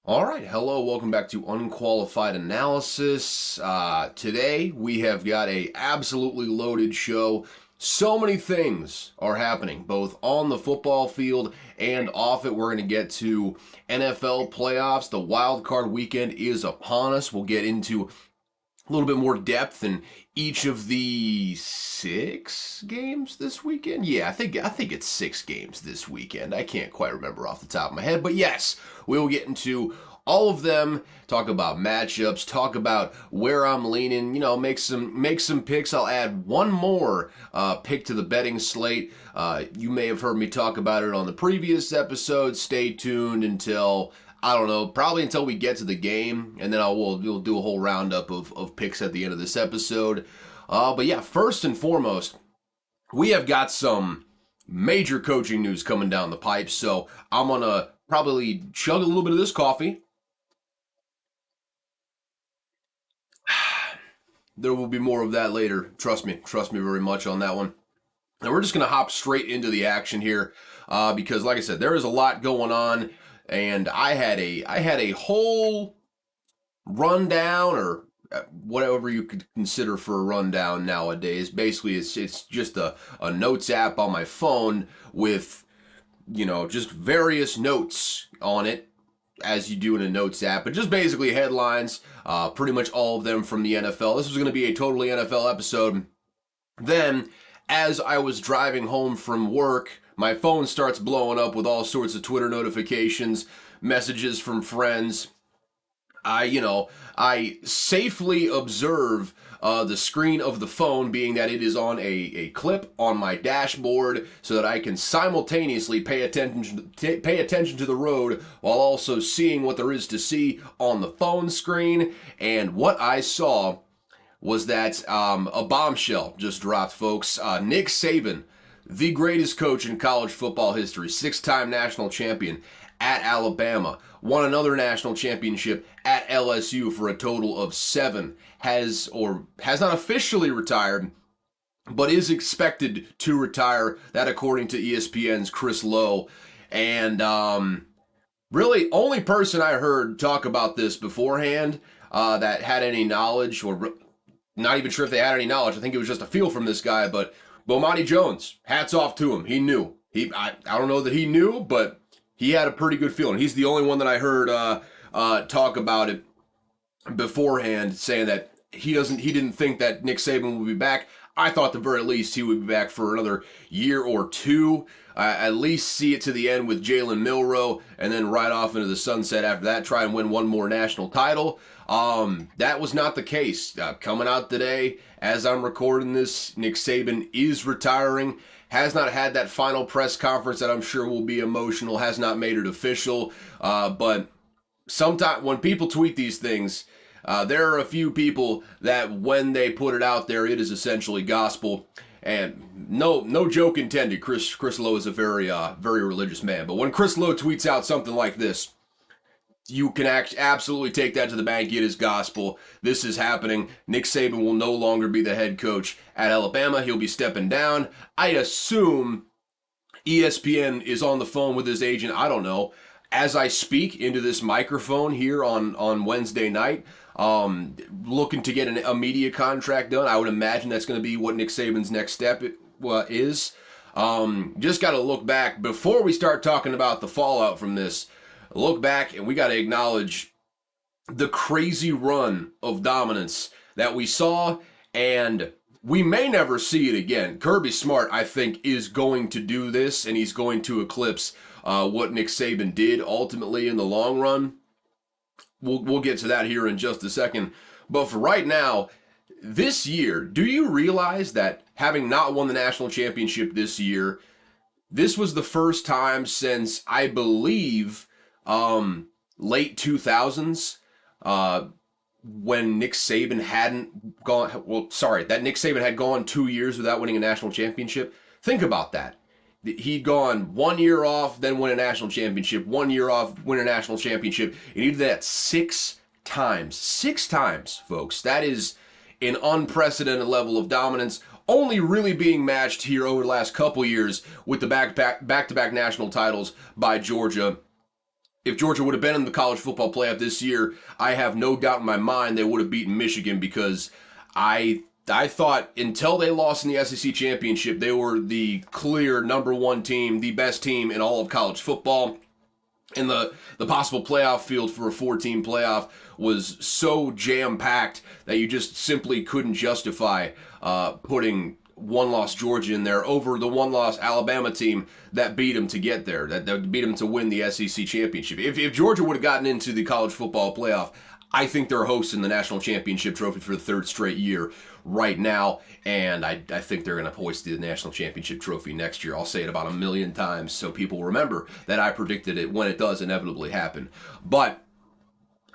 All right, hello, welcome back to Unqualified Analysis. Today we have got a absolutely loaded show. So many things are happening, both on the football field and off it. We're going to get to NFL playoffs. The wild card weekend is upon us. We'll get into a little bit more depth in each of the six games this weekend. Yeah, I think it's six games this weekend. I can't quite remember off the top of my head, but yes, we will get into all of them. Talk about matchups. Talk about where I'm leaning. Make some picks. I'll add one more pick to the betting slate. You may have heard me talk about it on the previous episode. Stay tuned until I don't know, probably until we get to the game, and then we'll do a whole roundup of picks at the end of this episode. But yeah, first and foremost, we have got some major coaching news coming down the pipe, so I'm going to probably chug a little bit of this coffee. There will be more of that later. Trust me very much on that one. And we're just going to hop straight into the action here because, like I said, there is a lot going on. And I had a whole rundown, or whatever you could consider for a rundown nowadays. Basically, it's just a notes app on my phone with just various notes on it, as you do in a notes app, but just basically headlines. Pretty much all of them from the NFL. This was going to be a totally NFL episode. Then, as I was driving home from work, my phone starts blowing up with all sorts of Twitter notifications, messages from friends. I safely observe the screen of the phone, being that it is on a clip on my dashboard, so that I can simultaneously pay attention to the road while also seeing what there is to see on the phone screen. And what I saw was that a bombshell just dropped, folks. Nick Saban, the greatest coach in college football history, six-time national champion at Alabama, won another national championship at LSU for a total of 7, has not officially retired, but is expected to retire. That according to ESPN's Chris Lowe. And really, only person I heard talk about this beforehand that had any knowledge, or not even sure if they had any knowledge. I think it was just a feel from this guy, but Bomani Jones, hats off to him. He knew. I don't know that he knew, but he had a pretty good feeling. He's the only one that I heard talk about it beforehand, saying that he didn't think that Nick Saban would be back. I thought at the very least he would be back for another year or two. At least see it to the end with Jalen Milroe, and then right off into the sunset after that, try and win one more national title. That was not the case. Coming out today, as I'm recording this, Nick Saban is retiring. Has not had that final press conference that I'm sure will be emotional. Has not made it official. But sometimes when people tweet these things, there are a few people that when they put it out there, it is essentially gospel. And no joke intended. Chris Lowe is a very religious man. But when Chris Lowe tweets out something like this, you can absolutely take that to the bank. It is gospel. This is happening. Nick Saban will no longer be the head coach at Alabama. He'll be stepping down. I assume ESPN is on the phone with his agent. I don't know. As I speak into this microphone here on Wednesday night, looking to get a media contract done. I would imagine that's going to be what Nick Saban's next step is. Just got to look back before we start talking about the fallout from this. Look back, and we got to acknowledge the crazy run of dominance that we saw, and we may never see it again. Kirby Smart, I think, is going to do this, and he's going to eclipse what Nick Saban did ultimately in the long run. We'll get to that here in just a second. But for right now, this year, do you realize that having not won the national championship this year, this was the first time since, I believe, late 2000s, when Nick Saban hadn't gone, that Nick Saban had gone 2 years without winning a national championship. Think about that. He'd gone 1 year off, then win a national championship, 1 year off, win a national championship, and he did that 6 times. 6 times, folks. That is an unprecedented level of dominance, only really being matched here over the last couple years with the back-to-back national titles by Georgia if Georgia would have been in the college football playoff this year, I have no doubt in my mind they would have beaten Michigan, because I thought until they lost in the SEC championship, they were the clear number one team, the best team in all of college football. And the possible playoff field for a 4-team playoff was so jam-packed that you just simply couldn't justify putting one-loss Georgia in there over the one-loss Alabama team that beat them to get there, that beat them to win the SEC championship. If Georgia would have gotten into the college football playoff, I think they're hosting the national championship trophy for the third straight year right now, and I think they're going to hoist the national championship trophy next year. I'll say it about 1,000,000 times so people remember that I predicted it when it does inevitably happen. But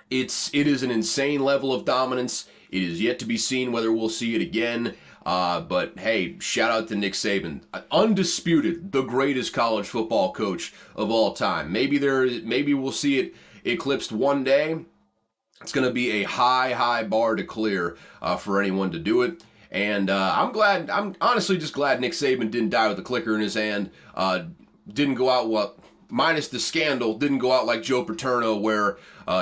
it is an insane level of dominance. It is yet to be seen whether we'll see it again. But hey, shout out to Nick Saban, undisputed the greatest college football coach of all time. Maybe we'll see it eclipsed one day. It's going to be a high bar to clear for anyone to do it. And I'm honestly just glad Nick Saban didn't die with a clicker in his hand. Didn't go out, minus the scandal, didn't go out like Joe Paterno, where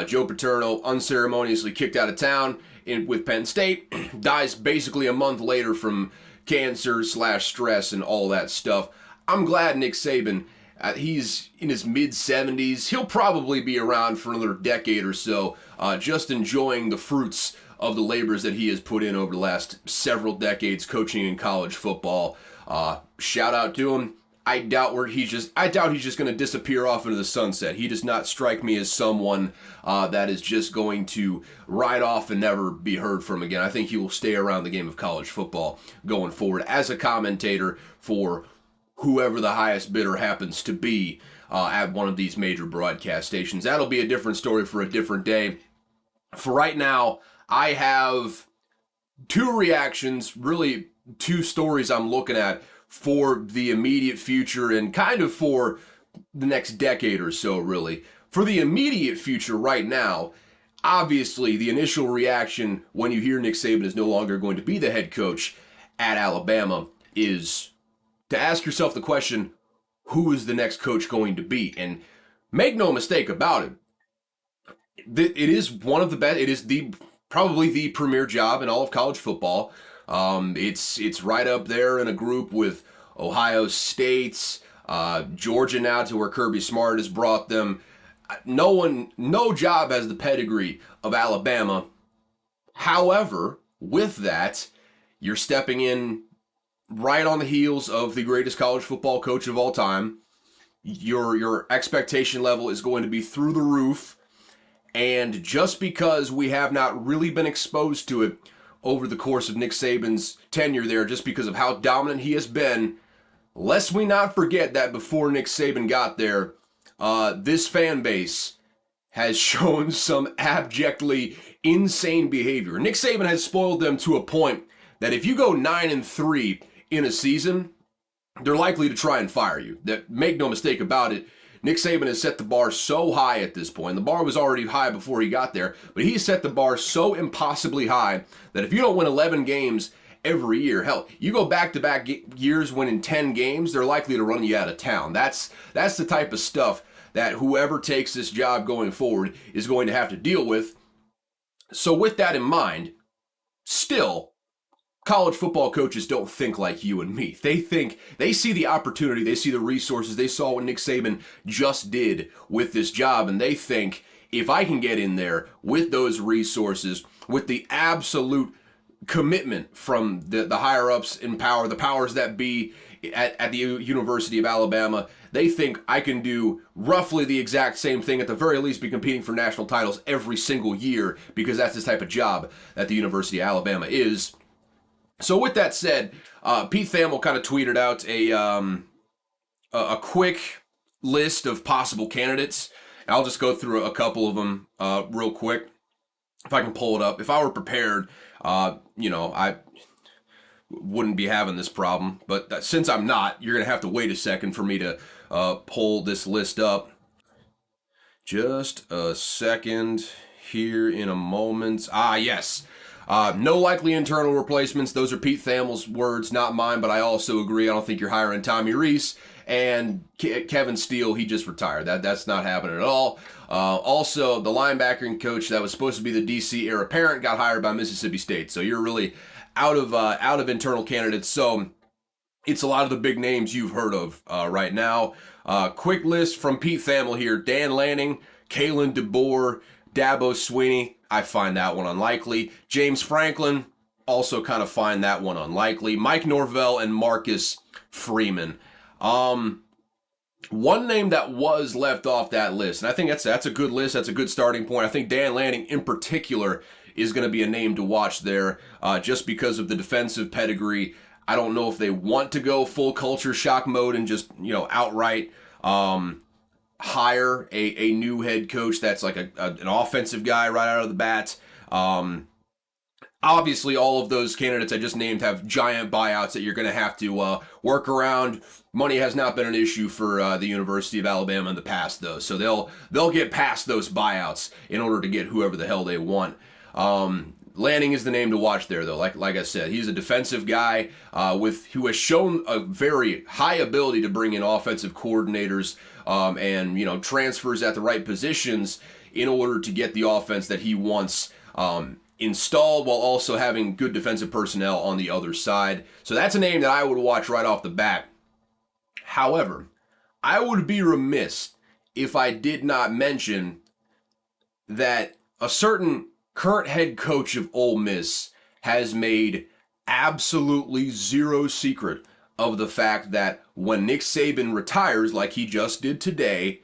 Joe Paterno unceremoniously kicked out of town with Penn State, dies basically a month later from cancer/stress and all that stuff. I'm glad Nick Saban, he's in his mid-70s. He'll probably be around for another decade or so, just enjoying the fruits of the labors that he has put in over the last several decades coaching in college football. Shout out to him. I doubt he's just going to disappear off into the sunset. He does not strike me as someone that is just going to ride off and never be heard from again. I think he will stay around the game of college football going forward as a commentator for whoever the highest bidder happens to be at one of these major broadcast stations. That'll be a different story for a different day. For right now, I have two reactions, really two stories I'm looking at for the immediate future and kind of for the next decade or so, really. For the immediate future right now, obviously the initial reaction when you hear Nick Saban is no longer going to be the head coach at Alabama is to ask yourself the question, who is the next coach going to be? And make no mistake about it, it is one of the best. It is probably the premier job in all of college football. It's right up there in a group with Ohio State, Georgia now, to where Kirby Smart has brought them. No job has the pedigree of Alabama. However, with that, you're stepping in right on the heels of the greatest college football coach of all time. Your expectation level is going to be through the roof. And just because we have not really been exposed to it over the course of Nick Saban's tenure there, just because of how dominant he has been, lest we not forget that before Nick Saban got there, this fan base has shown some abjectly insane behavior. Nick Saban has spoiled them to a point that if you go 9-3 in a season, they're likely to try and fire you. That, make no mistake about it, Nick Saban has set the bar so high at this point. The bar was already high before he got there, but he set the bar so impossibly high that if you don't win 11 games every year, hell, you go back-to-back years winning 10 games, they're likely to run you out of town. That's the type of stuff that whoever takes this job going forward is going to have to deal with. So with that in mind, still, college football coaches don't think like you and me. They see the opportunity, they see the resources, they saw what Nick Saban just did with this job, and they think, if I can get in there with those resources, with the absolute commitment from the higher-ups in power, the powers that be at the University of Alabama, they think I can do roughly the exact same thing, at the very least be competing for national titles every single year, because that's the type of job that the University of Alabama is. So with that said, Pete Carroll kind of tweeted out a quick list of possible candidates. I'll just go through a couple of them real quick, if I can pull it up. If I were prepared, I wouldn't be having this problem. But since I'm not, you're going to have to wait a second for me to pull this list up. Just a second here in a moment. Yes. No likely internal replacements. Those are Pete Carroll's words, not mine, but I also agree. I don't think you're hiring Tommy Rees. And Kevin Steele, he just retired. That's not happening at all. Also, the linebacking coach that was supposed to be the DC heir apparent got hired by Mississippi State. So you're really out of internal candidates. So it's a lot of the big names you've heard of right now. Quick list from Pete Thamel here: Dan Lanning, Kalen DeBoer, Dabo Swinney. I find that one unlikely. James Franklin, also kind of find that one unlikely. Mike Norvell and Marcus Freeman. One name that was left off that list, and I think that's a good list. That's a good starting point. I think Dan Lanning in particular is going to be a name to watch there, just because of the defensive pedigree. I don't know if they want to go full culture shock mode and just outright hire a new head coach that's like an offensive guy right out of the bat. Obviously, all of those candidates I just named have giant buyouts that you're going to have to work around. Money has not been an issue for the University of Alabama in the past, though, so they'll get past those buyouts in order to get whoever the hell they want. Lanning is the name to watch there, though. Like I said, he's a defensive guy who has shown a very high ability to bring in offensive coordinators and transfers at the right positions in order to get the offense that he wants installed, while also having good defensive personnel on the other side. So that's a name that I would watch right off the bat. However, I would be remiss if I did not mention that a certain current head coach of Ole Miss has made absolutely zero secret of the fact that when Nick Saban retires, like he just did today,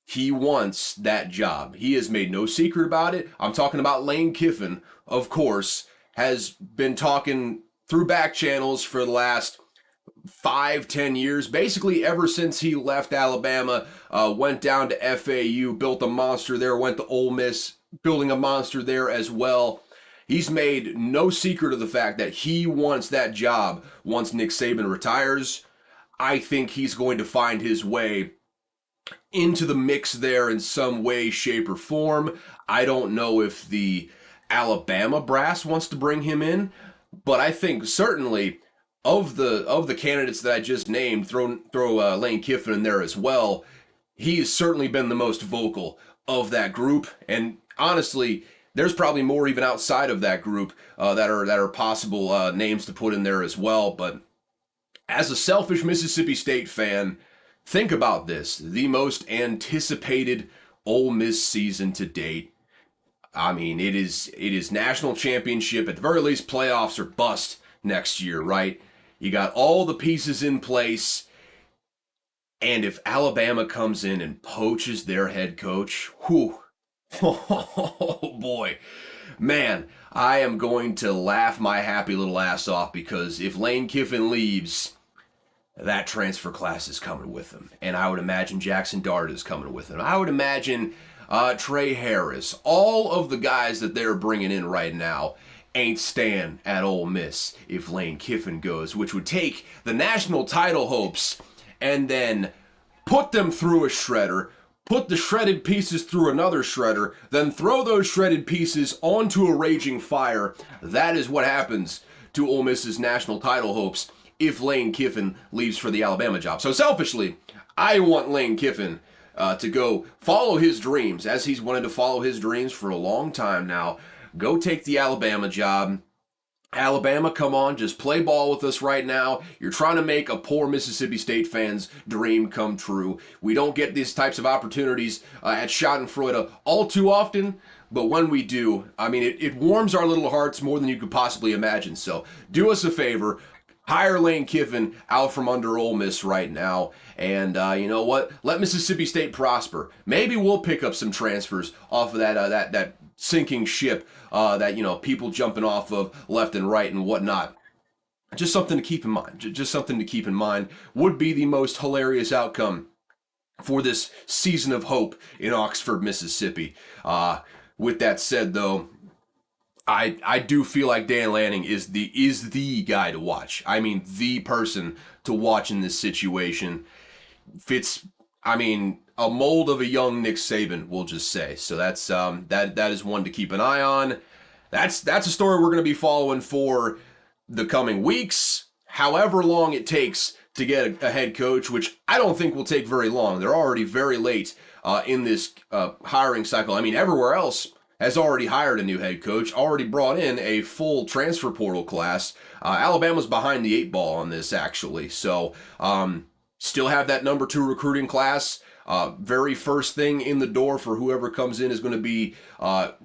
he wants that job. He has made no secret about it. I'm talking about Lane Kiffin, of course, has been talking through back channels for the last 5-10 years, basically ever since he left Alabama, went down to FAU, built a monster there, went to Ole Miss, building a monster there as well. He's made no secret of the fact that he wants that job once Nick Saban retires. I think he's going to find his way into the mix there in some way, shape, or form. I don't know if the Alabama brass wants to bring him in, but I think certainly of the candidates that I just named, throw Lane Kiffin in there as well. He's certainly been the most vocal of that group, and honestly, there's probably more even outside of that group that are possible names to put in there as well. But as a selfish Mississippi State fan, think about this: the most anticipated Ole Miss season to date. I mean, it is national championship, at the very least playoffs or bust next year, right? You got all the pieces in place, and if Alabama comes in and poaches their head coach, whew, oh boy, man, I am going to laugh my happy little ass off, because if Lane Kiffin leaves, that transfer class is coming with him. And I would imagine Jackson Dart is coming with him. I would imagine Trey Harris. All of the guys that they're bringing in right now ain't staying at Ole Miss if Lane Kiffin goes, which would take the national title hopes and then put them through a shredder, put the shredded pieces through another shredder, then throw those shredded pieces onto a raging fire. That is what happens to Ole Miss's national title hopes if Lane Kiffin leaves for the Alabama job. So selfishly, I want Lane Kiffin to go follow his dreams, as he's wanted to follow his dreams for a long time now. Go take the Alabama job. Alabama, come on, just play ball with us right now. You're trying to make a poor Mississippi State fan's dream come true. We don't get these types of opportunities at Schadenfreude all too often, but when we do, I mean, it warms our little hearts more than you could possibly imagine. So do us a favor. Hire Lane Kiffin out from under Ole Miss right now. And you know what? Let Mississippi State prosper. Maybe we'll pick up some transfers off of that sinking ship that people jumping off of left and right and whatnot. Just something to keep in mind. Just something to keep in mind. Would be the most hilarious outcome for this season of hope in Oxford, Mississippi. With that said, though, I do feel like Dan Lanning is the guy to watch. I mean, the person to watch in this situation. Fits, I mean, a mold of a young Nick Saban, we'll just say. So that's that is one to keep an eye on. That's a story we're going to be following for the coming weeks, however long it takes to get a head coach, which I don't think will take very long. They're already very late in this hiring cycle. I mean, everywhere else has already hired a new head coach, already brought in a full transfer portal class. Alabama's behind the eight ball on this, actually. So still have that number 2 recruiting class. Very first thing in the door for whoever comes in is going to be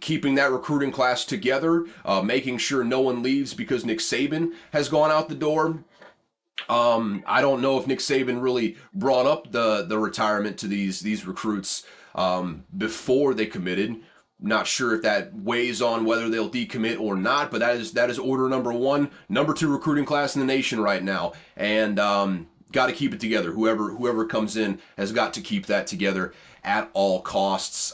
keeping that recruiting class together, making sure no one leaves because Nick Saban has gone out the door. I don't know if Nick Saban really brought up the retirement to these recruits before they committed. Not sure if that weighs on whether they'll decommit or not, but that is order number 1, number 2 recruiting class in the nation right now, and got to keep it together. Whoever comes in has got to keep that together at all costs.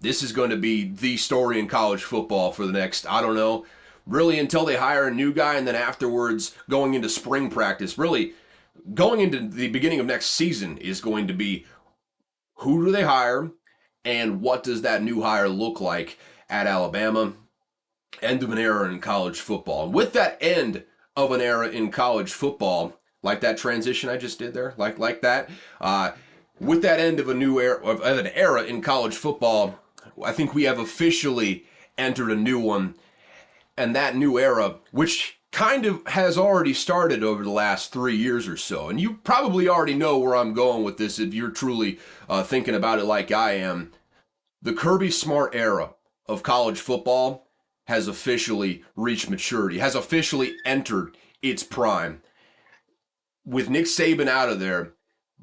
This is going to be the story in college football for the next, I don't know, really until they hire a new guy, and then afterwards going into spring practice, really going into the beginning of next season is going to be who do they hire and what does that new hire look like at Alabama. End of an era in college football. And with that end of an era in college football, like that transition I just did there, like that, with that end of an era in college football, I think we have officially entered a new one. And that new era, which kind of has already started over the last 3 years or so. And you probably already know where I'm going with this if you're truly thinking about it like I am. The Kirby Smart era of college football has officially reached maturity, has officially entered its prime. With Nick Saban out of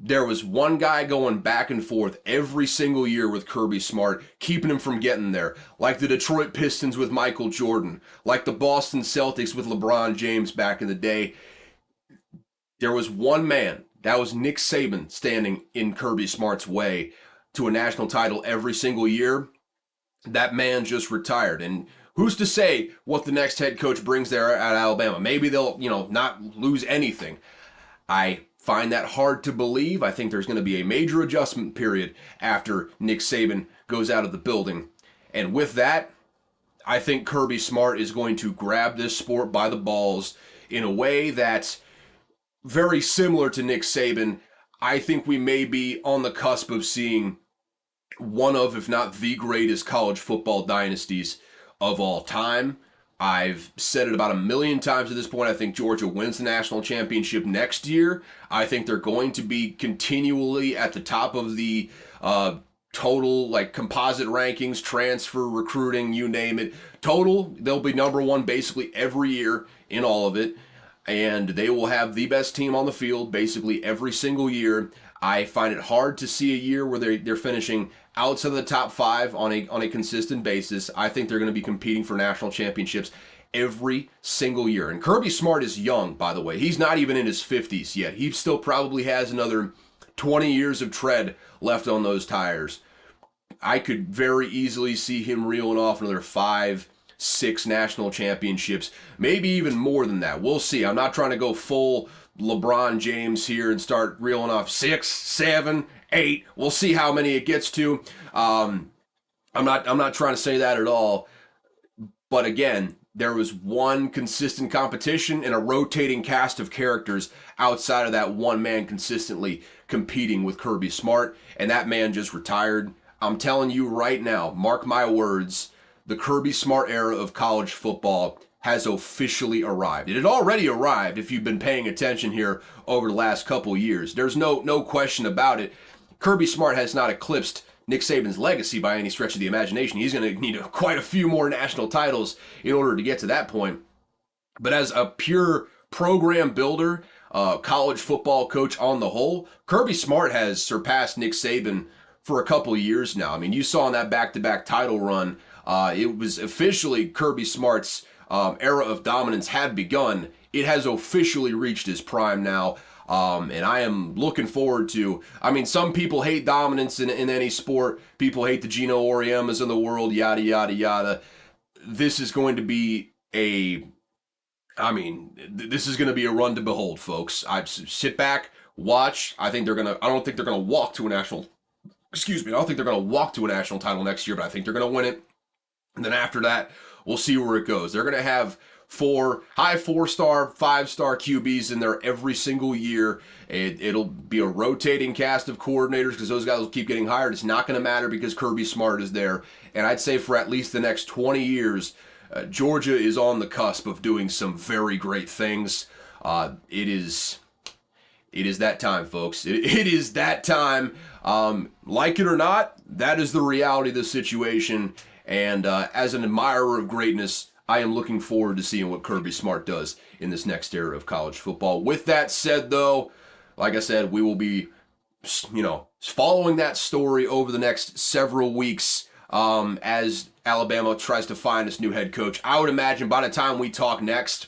there was one guy going back and forth every single year with Kirby Smart, keeping him from getting there. Like the Detroit Pistons with Michael Jordan, like the Boston Celtics with LeBron James back in the day. There was one man, that was Nick Saban, standing in Kirby Smart's way to a national title every single year. That man just retired. And who's to say what the next head coach brings there at Alabama? Maybe they'll, not lose anything. I find that hard to believe. I think there's going to be a major adjustment period after Nick Saban goes out of the building. And with that, I think Kirby Smart is going to grab this sport by the balls in a way that's very similar to Nick Saban. I think we may be on the cusp of seeing one of, if not the greatest college football dynasties of all time. I've said it about 1 million times at this point. I think Georgia wins the national championship next year. I think they're going to be continually at the top of the total, composite rankings, transfer, recruiting, you name it. Total, they'll be number 1 basically every year in all of it. And they will have the best team on the field basically every single year. I find it hard to see a year where they're finishing outside of the top 5 on a consistent basis. I think they're going to be competing for national championships every single year. And Kirby Smart is young, by the way. He's not even in his 50s yet. He still probably has another 20 years of tread left on those tires. I could very easily see him reeling off another 5, 6 national championships, maybe even more than that. We'll see. I'm not trying to go full LeBron James here and start reeling off 6, 7, 8. We'll see how many it gets to. I'm not trying to say that at all. But again, there was one consistent competition and a rotating cast of characters outside of that one man consistently competing with Kirby Smart, and that man just retired. I'm telling you right now, mark my words, the Kirby Smart era of college football has officially arrived. It had already arrived if you've been paying attention here over the last couple years. There's no question about it. Kirby Smart has not eclipsed Nick Saban's legacy by any stretch of the imagination. He's going to need quite a few more national titles in order to get to that point. But as a pure program builder, college football coach on the whole, Kirby Smart has surpassed Nick Saban for a couple years now. I mean, you saw in that back-to-back title run, it was officially Kirby Smart's era of dominance had begun. It has officially reached its prime now. And I am looking forward to, some people hate dominance in any sport. People hate the Gino Auriemmas of the world, yada, yada, yada. This is going to be this is going to be a run to behold, folks. I sit back, watch. I don't think they're going to walk to a national title next year, but I think they're going to win it. And then after that, we'll see where it goes. They're going to have high 4-star, 5-star QBs in there every single year. It'll be a rotating cast of coordinators because those guys will keep getting hired. It's not going to matter because Kirby Smart is there. And I'd say for at least the next 20 years, Georgia is on the cusp of doing some very great things. It is that time, folks. It is that time. Like it or not, that is the reality of the situation. And as an admirer of greatness, I am looking forward to seeing what Kirby Smart does in this next era of college football. With that said, though, like I said, we will be, following that story over the next several weeks as Alabama tries to find its new head coach. I would imagine by the time we talk next,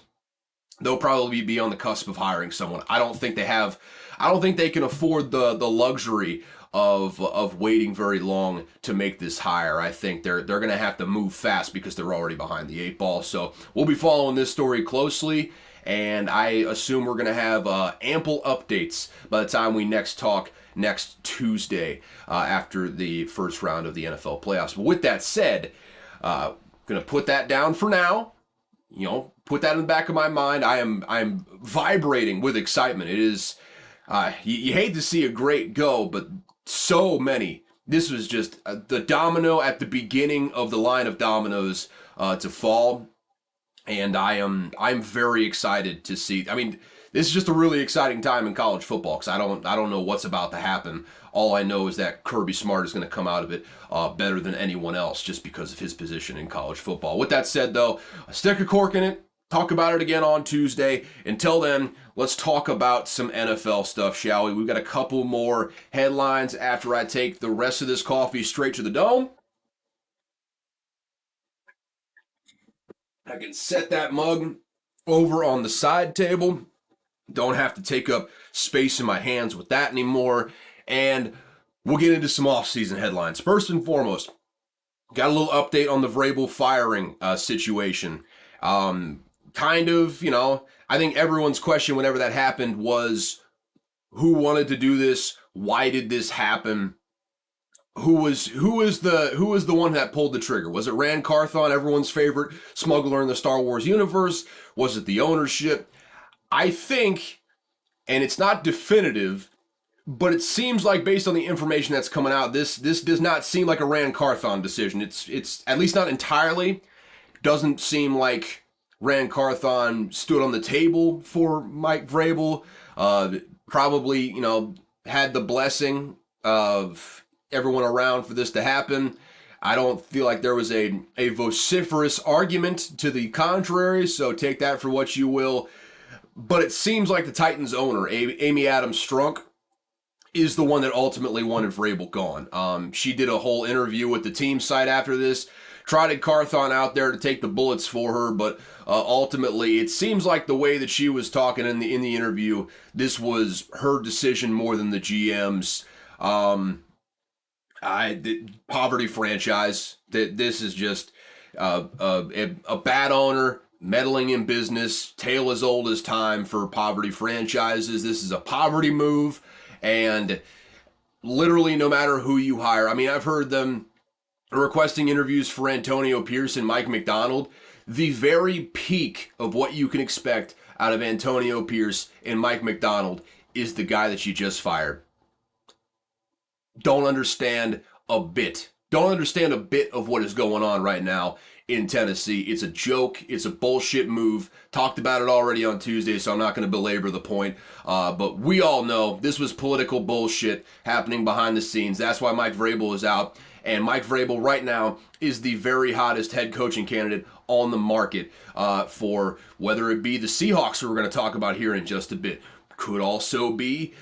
they'll probably be on the cusp of hiring someone. I don't think they can afford the luxury of waiting very long to make this hire. I think they're going to have to move fast because they're already behind the 8 ball. So we'll be following this story closely, and I assume we're going to have ample updates by the time we next talk next Tuesday after the first round of the NFL playoffs. But with that said, going to put that down for now. Put that in the back of my mind. I'm vibrating with excitement. It is, you hate to see a great go, but so many. This was just the domino at the beginning of the line of dominoes to fall, and I'm very excited to see. I mean, this is just a really exciting time in college football because I don't know what's about to happen. All I know is that Kirby Smart is going to come out of it better than anyone else just because of his position in college football. With that said, though, stick a cork in it. Talk about it again on Tuesday. Until then, let's talk about some NFL stuff, shall we? We've got a couple more headlines after I take the rest of this coffee straight to the dome. I can set that mug over on the side table. Don't have to take up space in my hands with that anymore. And we'll get into some off-season headlines. First and foremost, got a little update on the Vrabel firing situation. I think everyone's question whenever that happened was who wanted to do this? Why did this happen? Who was the one that pulled the trigger? Was it Rand Carthon, everyone's favorite smuggler in the Star Wars universe? Was it the ownership? I think, and it's not definitive, but it seems like based on the information that's coming out, this does not seem like a Rand Carthon decision. It's at least not entirely. Doesn't seem like Rand Carthon stood on the table for Mike Vrabel. Probably, had the blessing of everyone around for this to happen. I don't feel like there was a vociferous argument to the contrary, so take that for what you will. But it seems like the Titans owner, Amy Adams Strunk, is the one that ultimately wanted Vrabel gone. She did a whole interview with the team site after this, trotted Carthon out there to take the bullets for her, but ultimately it seems like the way that she was talking in the interview, this was her decision more than the GM's. Poverty franchise. That this is just a bad owner meddling in business, tale as old as time for poverty franchises. This is a poverty move, and literally no matter who you hire. I mean, I've heard them requesting interviews for Antonio Pierce and Mike McDonald. The very peak of what you can expect out of Antonio Pierce and Mike McDonald is the guy that you just fired. Don't understand a bit. Don't understand a bit of what is going on right now in Tennessee. It's a joke. It's a bullshit move. Talked about it already on Tuesday, so I'm not going to belabor the point. But we all know this was political bullshit happening behind the scenes. That's why Mike Vrabel is out. And Mike Vrabel right now is the very hottest head coaching candidate on the market for whether it be the Seahawks, who we're going to talk about here in just a bit. Could also be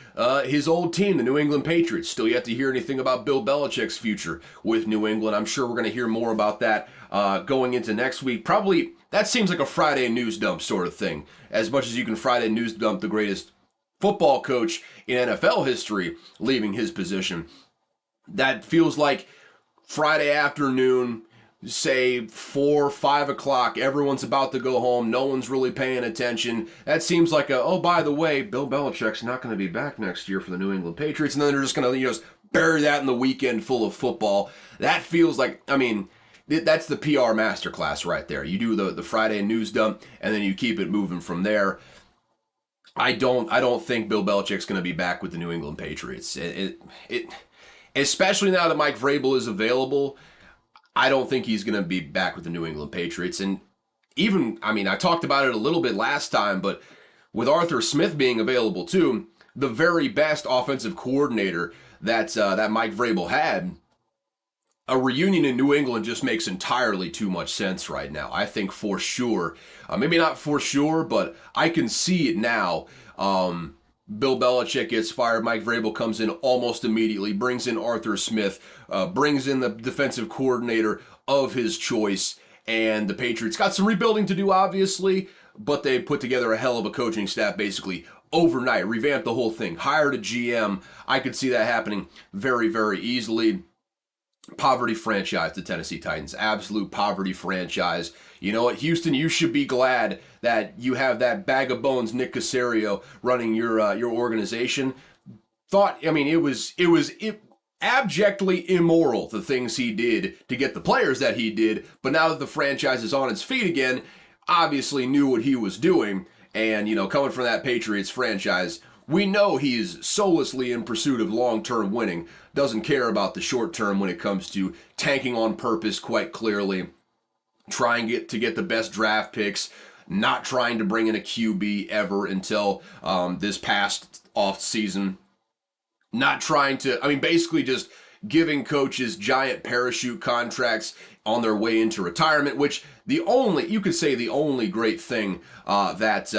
his old team, the New England Patriots. Still yet to hear anything about Bill Belichick's future with New England. I'm sure we're going to hear more about that going into next week. Probably, that seems like a Friday news dump sort of thing. As much as you can Friday news dump the greatest football coach in NFL history leaving his position. That feels like Friday afternoon, say 4, 5 o'clock, everyone's about to go home, no one's really paying attention. That seems like oh, by the way, Bill Belichick's not going to be back next year for the New England Patriots, and then they're just going to bury that in the weekend full of football. That feels like, I mean, that's the PR masterclass right there. You do the Friday news dump, and then you keep it moving from there. I don't think Bill Belichick's going to be back with the New England Patriots. Especially now that Mike Vrabel is available, I don't think he's going to be back with the New England Patriots. And even, I mean, I talked about it a little bit last time, but with Arthur Smith being available too, the very best offensive coordinator that Mike Vrabel had, a reunion in New England just makes entirely too much sense right now. I think for sure, maybe not for sure, but I can see it now. Bill Belichick gets fired. Mike Vrabel comes in almost immediately, brings in Arthur Smith, brings in the defensive coordinator of his choice, and the Patriots got some rebuilding to do, obviously, but they put together a hell of a coaching staff basically overnight, revamped the whole thing, hired a GM. I could see that happening very, very easily. Poverty franchise, the Tennessee Titans. Absolute poverty franchise. You know what, Houston, you should be glad that you have that bag of bones, Nick Caserio, running your organization. It was abjectly immoral, the things he did to get the players that he did, but now that the franchise is on its feet again, obviously knew what he was doing, and, you know, coming from that Patriots franchise, we know he's soullessly in pursuit of long-term winning, doesn't care about the short term when it comes to tanking on purpose, quite clearly, trying to get the best draft picks, not trying to bring in a QB ever until this past off season, not trying to, basically just giving coaches giant parachute contracts on their way into retirement, which the only great thing that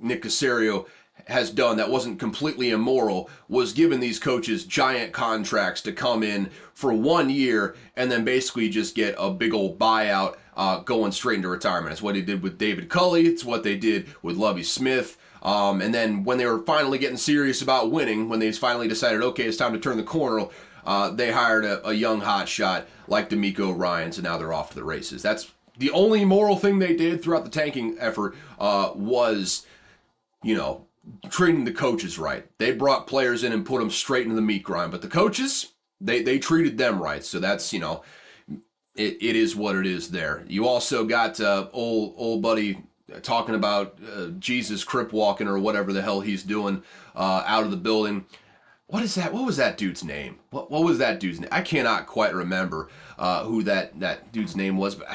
Nick Caserio has done that wasn't completely immoral was giving these coaches giant contracts to come in for 1 year and then basically just get a big old buyout going straight into retirement. It's what he did with David Culley. It's what they did with Lovie Smith. And then when they were finally getting serious about winning, when they finally decided, okay, it's time to turn the corner, they hired a young hotshot like DeMeco Ryans, and now they're off to the races. That's the only moral thing they did throughout the tanking effort was, treating the coaches right. They brought players in and put them straight into the meat grind, but the coaches, they treated them right. So that's, it is what it is there. You also got old buddy talking about Jesus crip walking or whatever the hell he's doing out of the building. What is that? What was that dude's name? What was that dude's name? I cannot quite remember who that dude's name was, but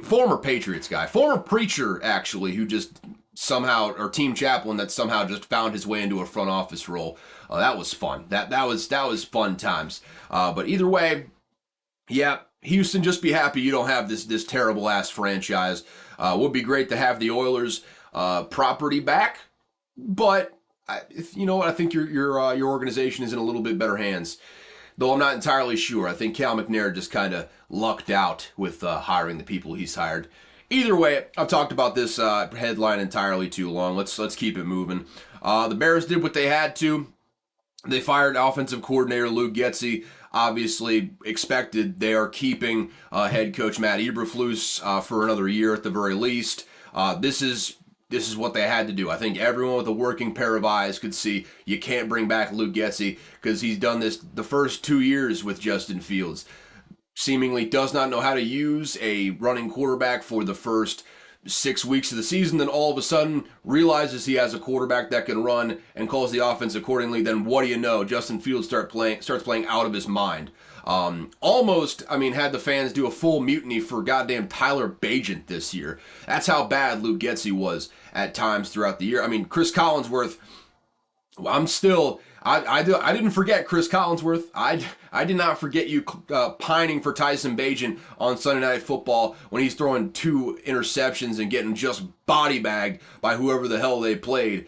former Patriots guy, former preacher actually, who just somehow, or team chaplain that somehow just found his way into a front office role. That was fun. That was fun times. But either way, yeah, Houston, just be happy you don't have this terrible ass franchise. Would be great to have the Oilers property back, but you know what? I think your organization is in a little bit better hands. Though I'm not entirely sure. I think Cal McNair just kind of lucked out with hiring the people he's hired. Either way, I've talked about this headline entirely too long. Let's keep it moving. The Bears did what they had to. They fired offensive coordinator Luke Getsy. Obviously expected. They are keeping head coach Matt Eberflus for another year at the very least. This is what they had to do. I think everyone with a working pair of eyes could see you can't bring back Luke Getsy because he's done this the first 2 years with Justin Fields. Seemingly does not know how to use a running quarterback for the first 6 weeks of the season, then all of a sudden realizes he has a quarterback that can run and calls the offense accordingly. Then what do you know? Justin Fields starts playing out of his mind. Almost, had the fans do a full mutiny for goddamn Tyler Bagent this year. That's how bad Luke Getsy was at times throughout the year. Chris Collinsworth, I didn't forget Chris Collinsworth. I did not forget you pining for Tyson Bagent on Sunday Night Football when he's throwing 2 interceptions and getting just body bagged by whoever the hell they played,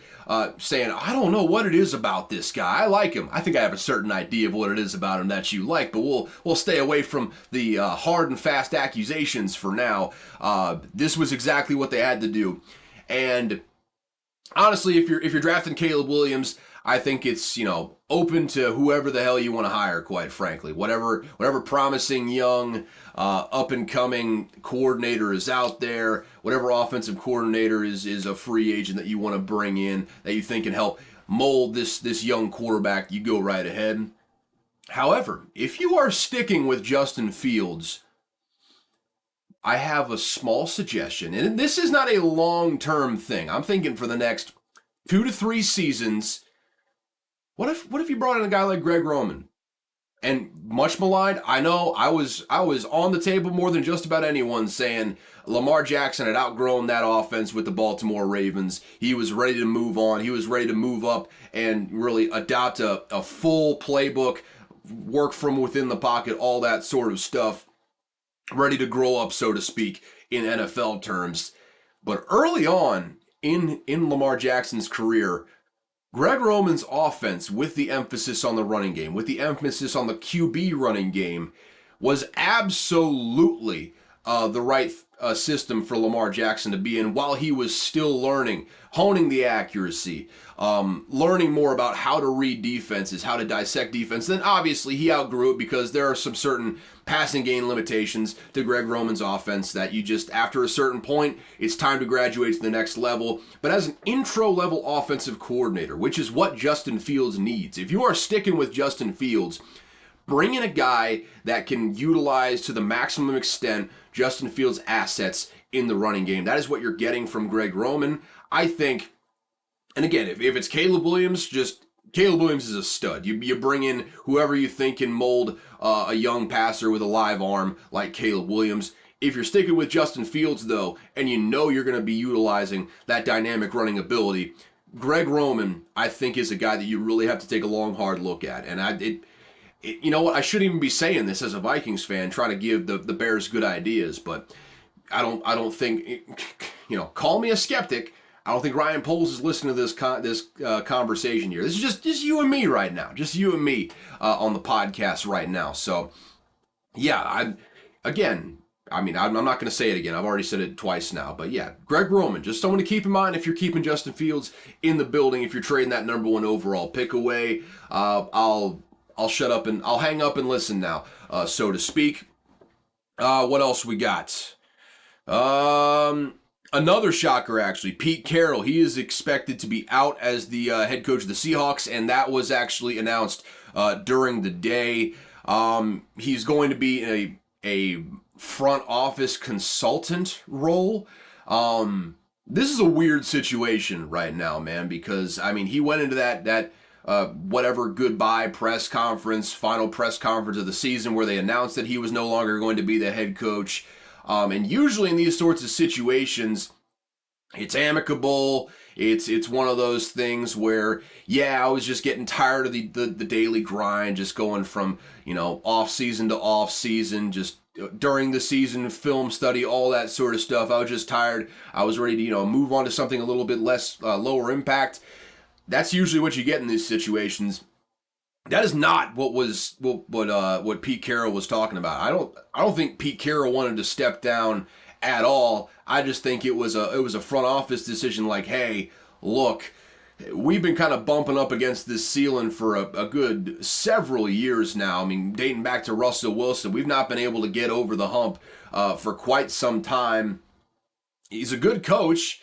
saying, I don't know what it is about this guy. I like him. I think I have a certain idea of what it is about him that you like, but we'll stay away from the hard and fast accusations for now. This was exactly what they had to do. And honestly, if you're drafting Caleb Williams, I think it's, open to whoever the hell you want to hire, quite frankly. Whatever promising young, up-and-coming coordinator is out there, whatever offensive coordinator is a free agent that you want to bring in, that you think can help mold this young quarterback, you go right ahead. However, if you are sticking with Justin Fields, I have a small suggestion, and this is not a long-term thing. I'm thinking for the next 2 to 3 seasons. What if you brought in a guy like Greg Roman? And much maligned, I know I was on the table more than just about anyone saying Lamar Jackson had outgrown that offense with the Baltimore Ravens. He was ready to move on. He was ready to move up and really adopt a full playbook, work from within the pocket, all that sort of stuff. Ready to grow up, so to speak, in NFL terms. But early on in Lamar Jackson's career, Greg Roman's offense, with the emphasis on the running game, with the emphasis on the QB running game, was absolutely the right system for Lamar Jackson to be in while he was still learning, honing the accuracy, learning more about how to read defenses, how to dissect defense. Then obviously he outgrew it because there are some certain passing game limitations to Greg Roman's offense that you just, after a certain point, it's time to graduate to the next level. But as an intro-level offensive coordinator, which is what Justin Fields needs, if you are sticking with Justin Fields, bring in a guy that can utilize to the maximum extent Justin Fields' assets in the running game. That is what you're getting from Greg Roman. I think, and again, if it's Caleb Williams, Caleb Williams is a stud. You bring in whoever you think can mold a young passer with a live arm like Caleb Williams. If you're sticking with Justin Fields, though, and you know you're going to be utilizing that dynamic running ability, Greg Roman, I think, is a guy that you really have to take a long, hard look at. And you know what? I shouldn't even be saying this as a Vikings fan, trying to give the Bears good ideas, but I don't think, call me a skeptic. I don't think Ryan Poles is listening to this conversation here. This is just you and me right now, just you and me on the podcast right now. So, yeah, I'm not going to say it again. I've already said it twice now. But yeah, Greg Roman, just someone to keep in mind if you're keeping Justin Fields in the building, if you're trading that number 1 overall pick away. I'll shut up and I'll hang up and listen now, so to speak. What else we got? Another shocker, actually. Pete Carroll, he is expected to be out as the head coach of the Seahawks, and that was actually announced during the day. He's going to be in a front office consultant role. This is a weird situation right now, man, because, he went into that whatever goodbye press conference, final press conference of the season where they announced that he was no longer going to be the head coach. And usually in these sorts of situations, it's amicable. It's one of those things where, I was just getting tired of the daily grind, just going from, off season to off season, just during the season, film study, all that sort of stuff. I was just tired. I was ready to, move on to something a little bit less, lower impact. That's usually what you get in these situations. That is not what Pete Carroll was talking about. I don't think Pete Carroll wanted to step down at all. I just think it was a front office decision. Like, hey, look, we've been kind of bumping up against this ceiling for a good several years now. Dating back to Russell Wilson, we've not been able to get over the hump for quite some time. He's a good coach,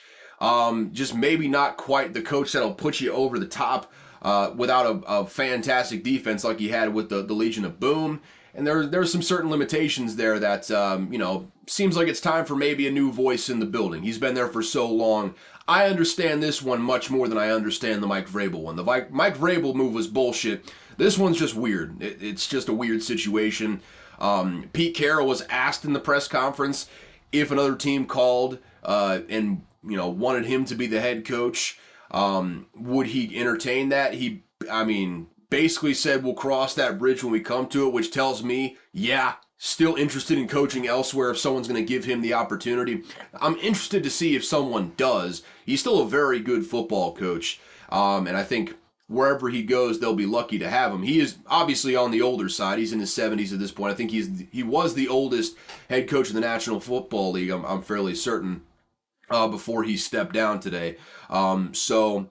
just maybe not quite the coach that'll put you over the top. Without a fantastic defense like he had with the Legion of Boom. And there's some certain limitations there that, seems like it's time for maybe a new voice in the building. He's been there for so long. I understand this one much more than I understand the Mike Vrabel one. The Mike Vrabel move was bullshit. This one's just weird. It's just a weird situation. Pete Carroll was asked in the press conference if another team called and wanted him to be the head coach. Would he entertain that? He basically said we'll cross that bridge when we come to it, which tells me, still interested in coaching elsewhere if someone's going to give him the opportunity. I'm interested to see if someone does. He's still a very good football coach, and I think wherever he goes, they'll be lucky to have him. He is obviously on the older side. He's in his 70s at this point. I think he was the oldest head coach in the National Football League, I'm fairly certain, before he stepped down today. So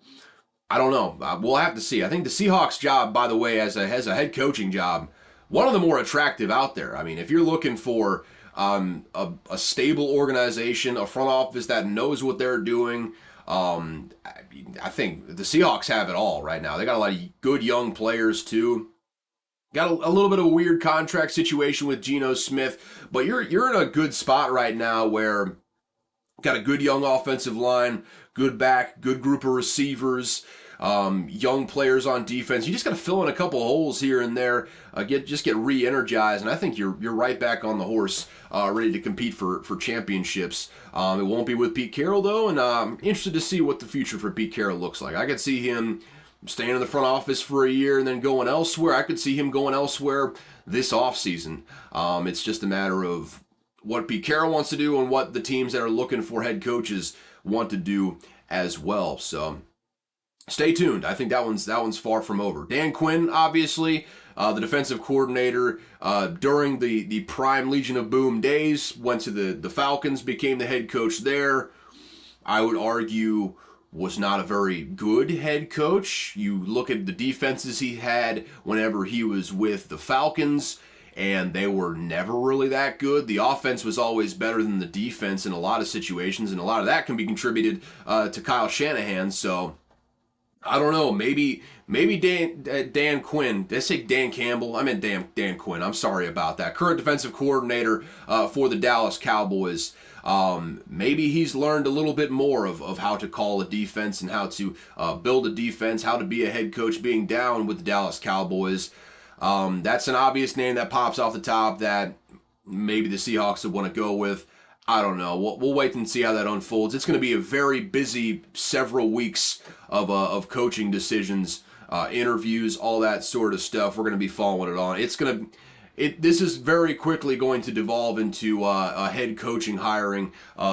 I don't know. We'll have to see. I think the Seahawks job, by the way, as a head coaching job, one of the more attractive out there. If you're looking for a stable organization, a front office that knows what they're doing, I think the Seahawks have it all right now. They got a lot of good young players too. Got a little bit of a weird contract situation with Geno Smith, but you're in a good spot right now where got a good young offensive line, good back, good group of receivers, young players on defense. You just got to fill in a couple holes here and there, get re-energized, and I think you're right back on the horse, ready to compete for championships. It won't be with Pete Carroll though, and I'm interested to see what the future for Pete Carroll looks like. I could see him staying in the front office for a year and then going elsewhere. I could see him going elsewhere this offseason. It's just a matter of what Pete Carroll wants to do and what the teams that are looking for head coaches want to do as well. So stay tuned. I think that one's far from over. Dan Quinn, obviously, the defensive coordinator during the prime Legion of Boom days, went to the Falcons, became the head coach there. I would argue was not a very good head coach. You look at the defenses he had whenever he was with the Falcons, and they were never really that good. The offense was always better than the defense in a lot of situations, and a lot of that can be contributed to Kyle Shanahan. So I don't know. Maybe Dan Quinn. Did I say Dan Campbell? I meant Dan Quinn. I'm sorry about that. Current defensive coordinator for the Dallas Cowboys. Maybe he's learned a little bit more of how to call a defense and how to build a defense, how to be a head coach being down with the Dallas Cowboys. That's an obvious name that pops off the top that maybe the Seahawks would want to go with. I don't know. We'll wait and see how that unfolds. It's going to be a very busy several weeks of coaching decisions, interviews, all that sort of stuff. We're going to be following it on. This is very quickly going to devolve into a head coaching hiring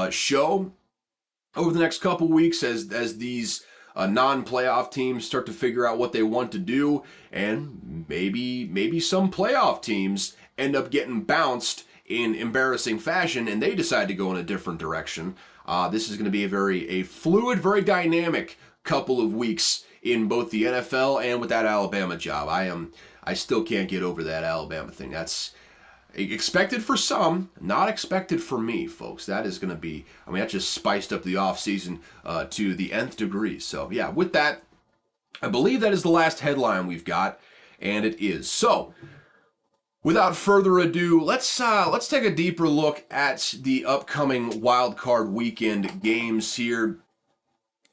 show over the next couple weeks as these non-playoff teams start to figure out what they want to do, and maybe some playoff teams end up getting bounced in embarrassing fashion and they decide to go in a different direction. This is going to be a fluid, very dynamic couple of weeks in both the NFL and with that Alabama job. I still can't get over that Alabama thing. That's expected for some, not expected for me, folks. That is going to be, that just spiced up the offseason to the nth degree. So, yeah, with that, I believe that is the last headline we've got, and it is. So, without further ado, let's take a deeper look at the upcoming Wild Card Weekend games here,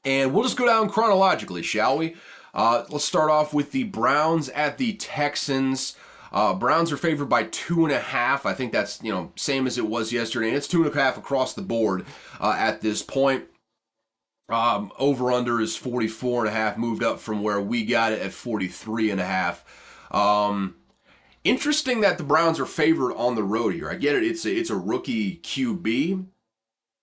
and we'll just go down chronologically, shall we? Let's start off with the Browns at the Texans. Browns are favored by 2.5. I think that's same as it was yesterday, and it's 2.5 across the board at this point. Over under is 44.5, moved up from where we got it at 43.5. Interesting that the Browns are favored on the road here. I get it. It's a rookie QB,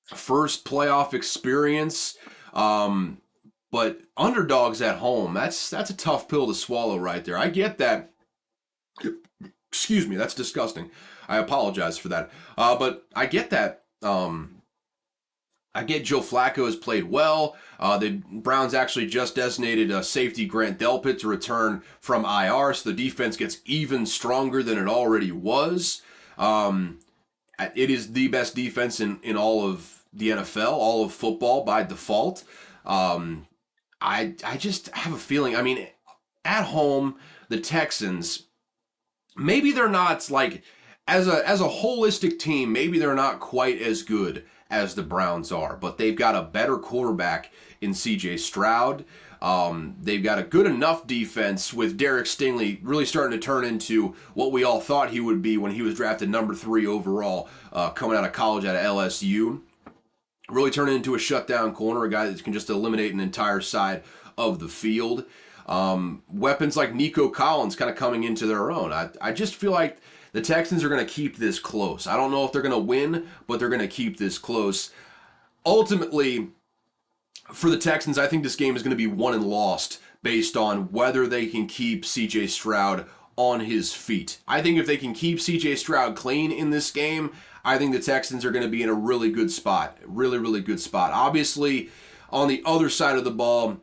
first playoff experience, but underdogs at home. That's a tough pill to swallow right there. I get that. Excuse me, that's disgusting. I apologize for that. But I get that. I get Joe Flacco has played well. The Browns actually just designated safety Grant Delpit to return from IR, so the defense gets even stronger than it already was. It is the best defense in all of the NFL, all of football by default. I just have a feeling, at home, the Texans, maybe they're not as a holistic team, maybe they're not quite as good as the Browns are, but they've got a better quarterback in C.J. Stroud. They've got a good enough defense with Derek Stingley really starting to turn into what we all thought he would be when he was drafted number 3 overall, coming out of college out of LSU. Really turning into a shutdown corner, a guy that can just eliminate an entire side of the field. Weapons like Nico Collins kind of coming into their own. I just feel like the Texans are going to keep this close. I don't know if they're going to win, but they're going to keep this close. Ultimately, for the Texans, I think this game is going to be won and lost based on whether they can keep C.J. Stroud on his feet. I think if they can keep C.J. Stroud clean in this game, I think the Texans are going to be in a really good spot. Really, really good spot. Obviously, on the other side of the ball,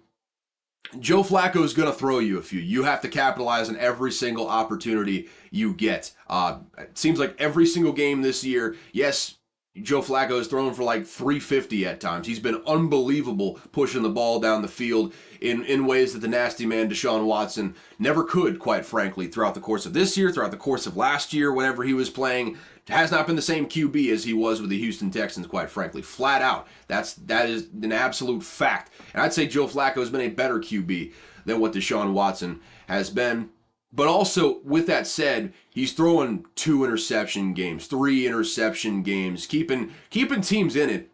Joe Flacco is going to throw you a few. You have to capitalize on every single opportunity you get. It seems like every single game this year, yes, Joe Flacco has thrown for like 350 at times. He's been unbelievable pushing the ball down the field in ways that the nasty man Deshaun Watson never could, quite frankly, throughout the course of this year, throughout the course of last year, whenever he was playing. Has not been the same QB as he was with the Houston Texans, quite frankly. Flat out. That is an absolute fact. And I'd say Joe Flacco has been a better QB than what Deshaun Watson has been. But also, with that said, he's throwing 2 interception games, 3 interception games, keeping teams in it.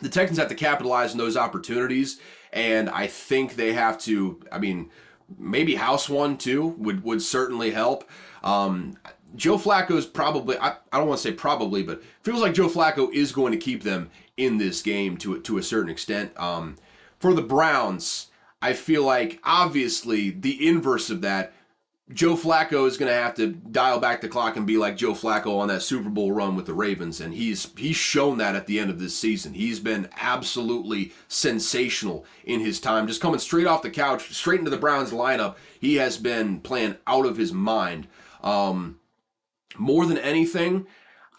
The Texans have to capitalize on those opportunities, and I think they have to, maybe house one too would certainly help. Joe Flacco's probably, I don't want to say probably, but feels like Joe Flacco is going to keep them in this game to a certain extent. For the Browns, I feel like, obviously, the inverse of that, Joe Flacco is going to have to dial back the clock and be like Joe Flacco on that Super Bowl run with the Ravens, and he's shown that at the end of this season. He's been absolutely sensational in his time. Just coming straight off the couch, straight into the Browns lineup, he has been playing out of his mind. More than anything,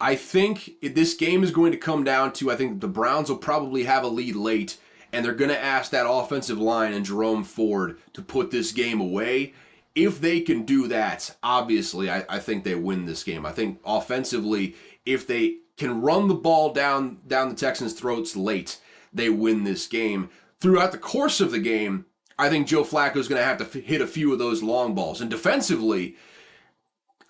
I think this game is going to come down to, I think the Browns will probably have a lead late, and they're going to ask that offensive line and Jerome Ford to put this game away. If they can do that, obviously, I think they win this game. I think offensively, if they can run the ball down the Texans' throats late, they win this game. Throughout the course of the game, I think Joe Flacco is going to have to hit a few of those long balls. And defensively,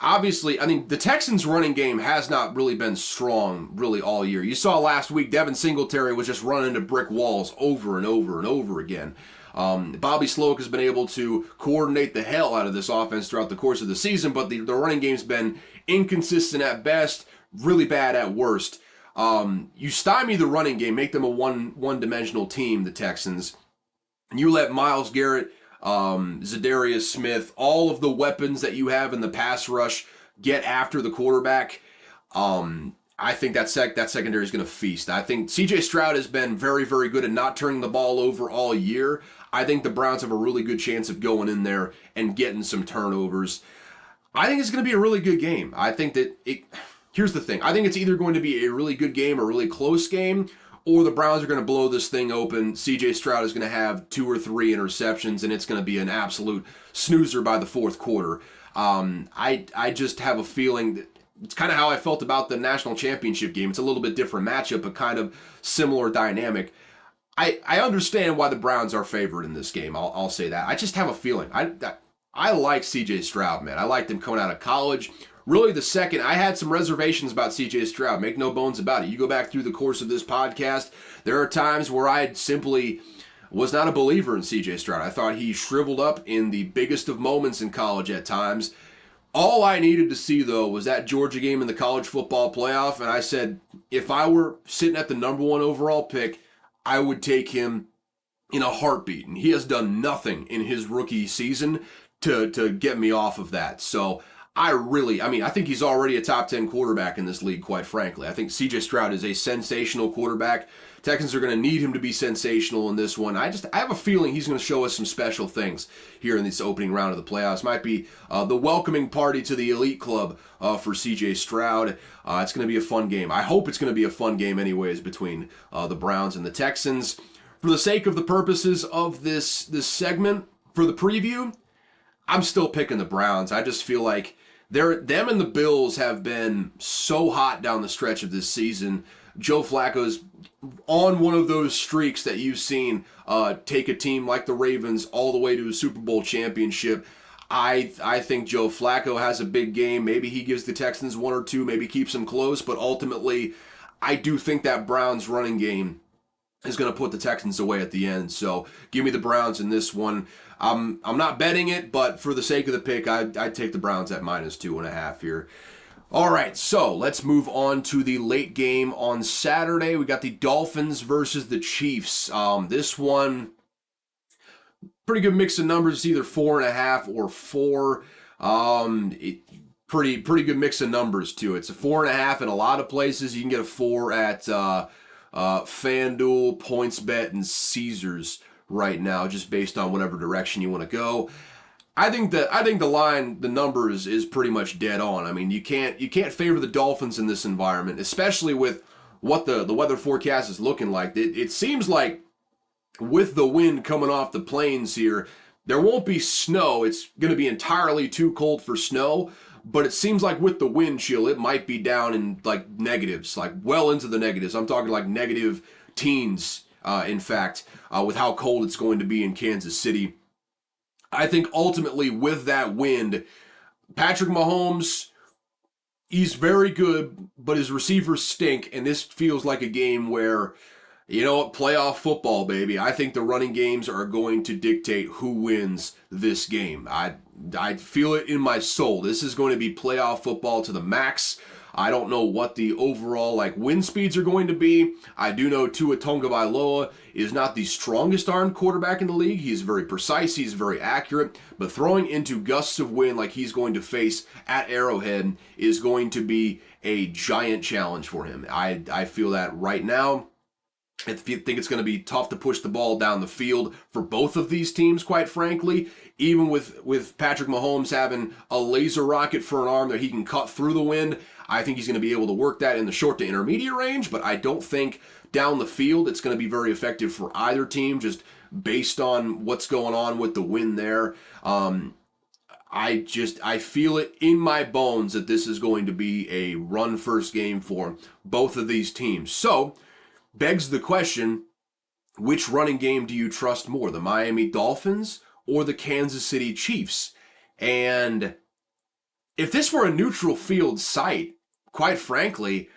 obviously, the Texans' running game has not really been strong really all year. You saw last week, Devin Singletary was just running into brick walls over and over and over again. Bobby Sloak has been able to coordinate the hell out of this offense throughout the course of the season, but the running game's been inconsistent at best, really bad at worst. You stymie the running game, make them a one-dimensional team, the Texans, and you let Myles Garrett, Zadarius Smith, all of the weapons that you have in the pass rush get after the quarterback. I think that secondary is going to feast. I think C.J. Stroud has been very, very good at not turning the ball over all year. I think the Browns have a really good chance of going in there and getting some turnovers. I think it's going to be a really good game. I think that here's the thing. I think it's either going to be a really good game, a really close game, or the Browns are going to blow this thing open. C.J. Stroud is going to have 2 or 3 interceptions, and it's going to be an absolute snoozer by the fourth quarter. I just have a feeling that it's kind of how I felt about the national championship game. It's a little bit different matchup, but kind of similar dynamic. I understand why the Browns are favored in this game. I'll say that. I just have a feeling. I like C.J. Stroud, man. I liked him coming out of college. Really, the second, I had some reservations about C.J. Stroud. Make no bones about it. You go back through the course of this podcast, there are times where I simply was not a believer in C.J. Stroud. I thought he shriveled up in the biggest of moments in college at times. All I needed to see, though, was that Georgia game in the college football playoff, and I said, if I were sitting at the number 1 overall pick, I would take him in a heartbeat. And he has done nothing in his rookie season to get me off of that. So I think he's already a top 10 quarterback in this league, quite frankly. I think C.J. Stroud is a sensational quarterback. Texans are going to need him to be sensational in this one. I have a feeling he's going to show us some special things here in this opening round of the playoffs. Might be the welcoming party to the elite club for C.J. Stroud. It's going to be a fun game. I hope it's going to be a fun game anyways between the Browns and the Texans. For the sake of the purposes of this segment, for the preview, I'm still picking the Browns. I just feel like them and the Bills have been so hot down the stretch of this season. Joe Flacco's on one of those streaks that you've seen take a team like the Ravens all the way to a Super Bowl championship. I think Joe Flacco has a big game. Maybe he gives the Texans 1 or 2, maybe keeps them close, but ultimately I do think that Browns running game is going to put the Texans away at the end. So give me the Browns in this one. I'm not betting it, but for the sake of the pick, I'd take the Browns at -2.5 here. All right, so let's move on to the late game on Saturday. We got the Dolphins versus the Chiefs. This one, pretty good mix of numbers, either 4.5 or 4. Pretty good mix of numbers too. It's a 4.5 in a lot of places. You can get a 4 at FanDuel, PointsBet, and Caesars right now, just based on whatever direction you want to go. I think the line, the numbers is pretty much dead on. I mean, you can't favor the Dolphins in this environment, especially with what the weather forecast is looking like. It seems like with the wind coming off the plains here, there won't be snow. It's going to be entirely too cold for snow, but it seems like with the wind chill, it might be down in like negatives, like well into the negatives. I'm talking like negative teens, in fact, with how cold it's going to be in Kansas City. I think ultimately with that wind, Patrick Mahomes, he's very good, but his receivers stink, and this feels like a game where, you know what, playoff football, baby. I think the running games are going to dictate who wins this game. I feel it in my soul. This is going to be playoff football to the max. I don't know what the overall wind speeds are going to be. I do know Tua Tagovailoa is not the strongest armed quarterback in the league. He's very precise. He's very accurate. But throwing into gusts of wind like he's going to face at Arrowhead is going to be a giant challenge for him. I feel that right now. I think it's going to be tough to push the ball down the field for both of these teams, quite frankly. Even with Patrick Mahomes having a laser rocket for an arm that he can cut through the wind, I think he's going to be able to work that in the short to intermediate range, but I don't think down the field it's going to be very effective for either team, just based on what's going on with the wind there. I feel it in my bones that this is going to be a run-first game for both of these teams. So, begs the question, which running game do you trust more, the Miami Dolphins or the Kansas City Chiefs? And if this were a neutral field site, quite frankly,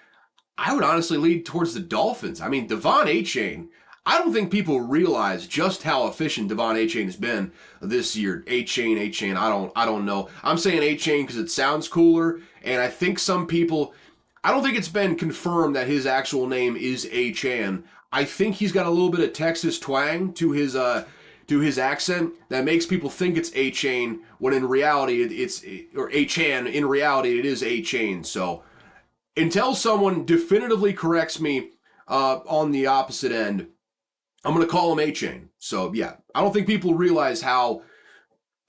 I would honestly lead towards the Dolphins. I mean, Devon Achane, I don't think people realize just how efficient Devon Achane has been this year. Achane, I don't know. I'm saying Achane because it sounds cooler, and I think some people, I don't think it's been confirmed that his actual name is Achane. I think he's got a little bit of Texas twang to his accent that makes people think it's Achane, when in reality or Achane, in reality it is Achane. So until someone definitively corrects me on the opposite end, I'm going to call him Achane. So yeah, I don't think people realize how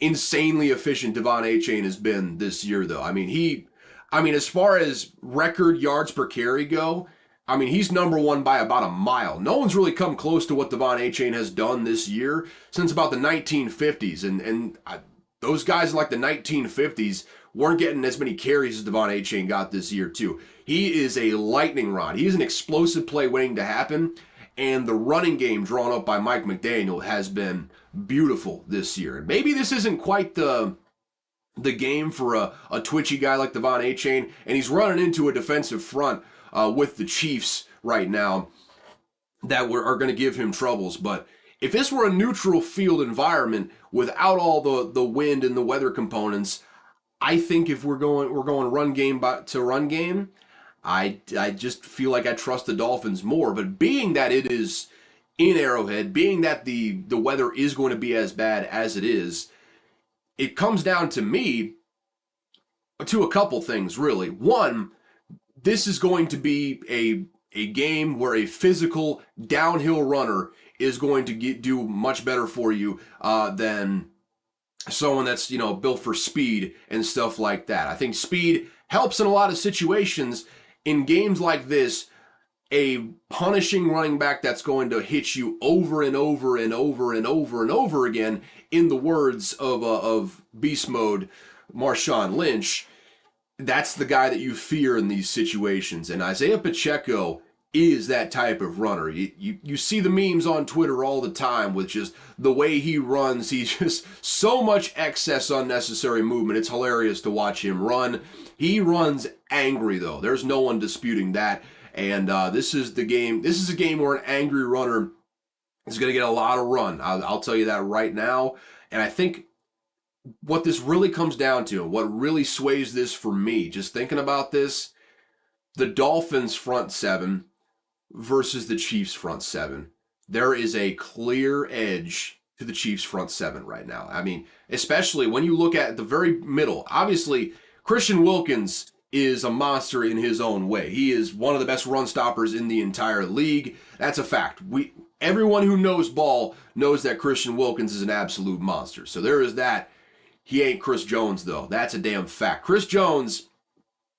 insanely efficient Devon Achane has been this year, though. I mean, as far as record yards per carry go, I mean, he's number one by about a mile. No one's really come close to what Devon Achane has done this year since about the 1950s. Those guys in the 1950s weren't getting as many carries as Devon Achane got this year, too. He is a lightning rod. He's an explosive play waiting to happen. And the running game drawn up by Mike McDaniel has been beautiful this year. And maybe this isn't quite the game for a twitchy guy like Devon Achane, and he's running into a defensive front with the Chiefs right now that are going to give him troubles. But if this were a neutral field environment without all the wind and the weather components, I think if we're going run game to run game, I just feel like I trust the Dolphins more. But being that it is in Arrowhead, being that the weather is going to be as bad as it is, it comes down to me to a couple things, really. One, this is going to be a game where a physical downhill runner is going to do much better for you than someone that's built for speed and stuff like that. I think speed helps in a lot of situations. In games like this, a punishing running back that's going to hit you over and over and over and over and over again, in the words of Beast Mode, Marshawn Lynch, that's the guy that you fear in these situations. And Isaiah Pacheco is that type of runner. You see the memes on Twitter all the time with just the way he runs. He's just so much excess unnecessary movement. It's hilarious to watch him run. He runs angry, though. There's no one disputing that. And this is the game. This is a game where an angry runner is going to get a lot of run. I'll tell you that right now. And I think what this really comes down to, what really sways this for me, just thinking about this, the Dolphins front seven versus the Chiefs front seven. There is a clear edge to the Chiefs front seven right now. I mean, especially when you look at the very middle. Obviously, Christian Wilkins is a monster in his own way. He is one of the best run stoppers in the entire league. That's a fact. Everyone who knows ball knows that Christian Wilkins is an absolute monster. So there is that. He ain't Chris Jones, though. That's a damn fact. Chris Jones,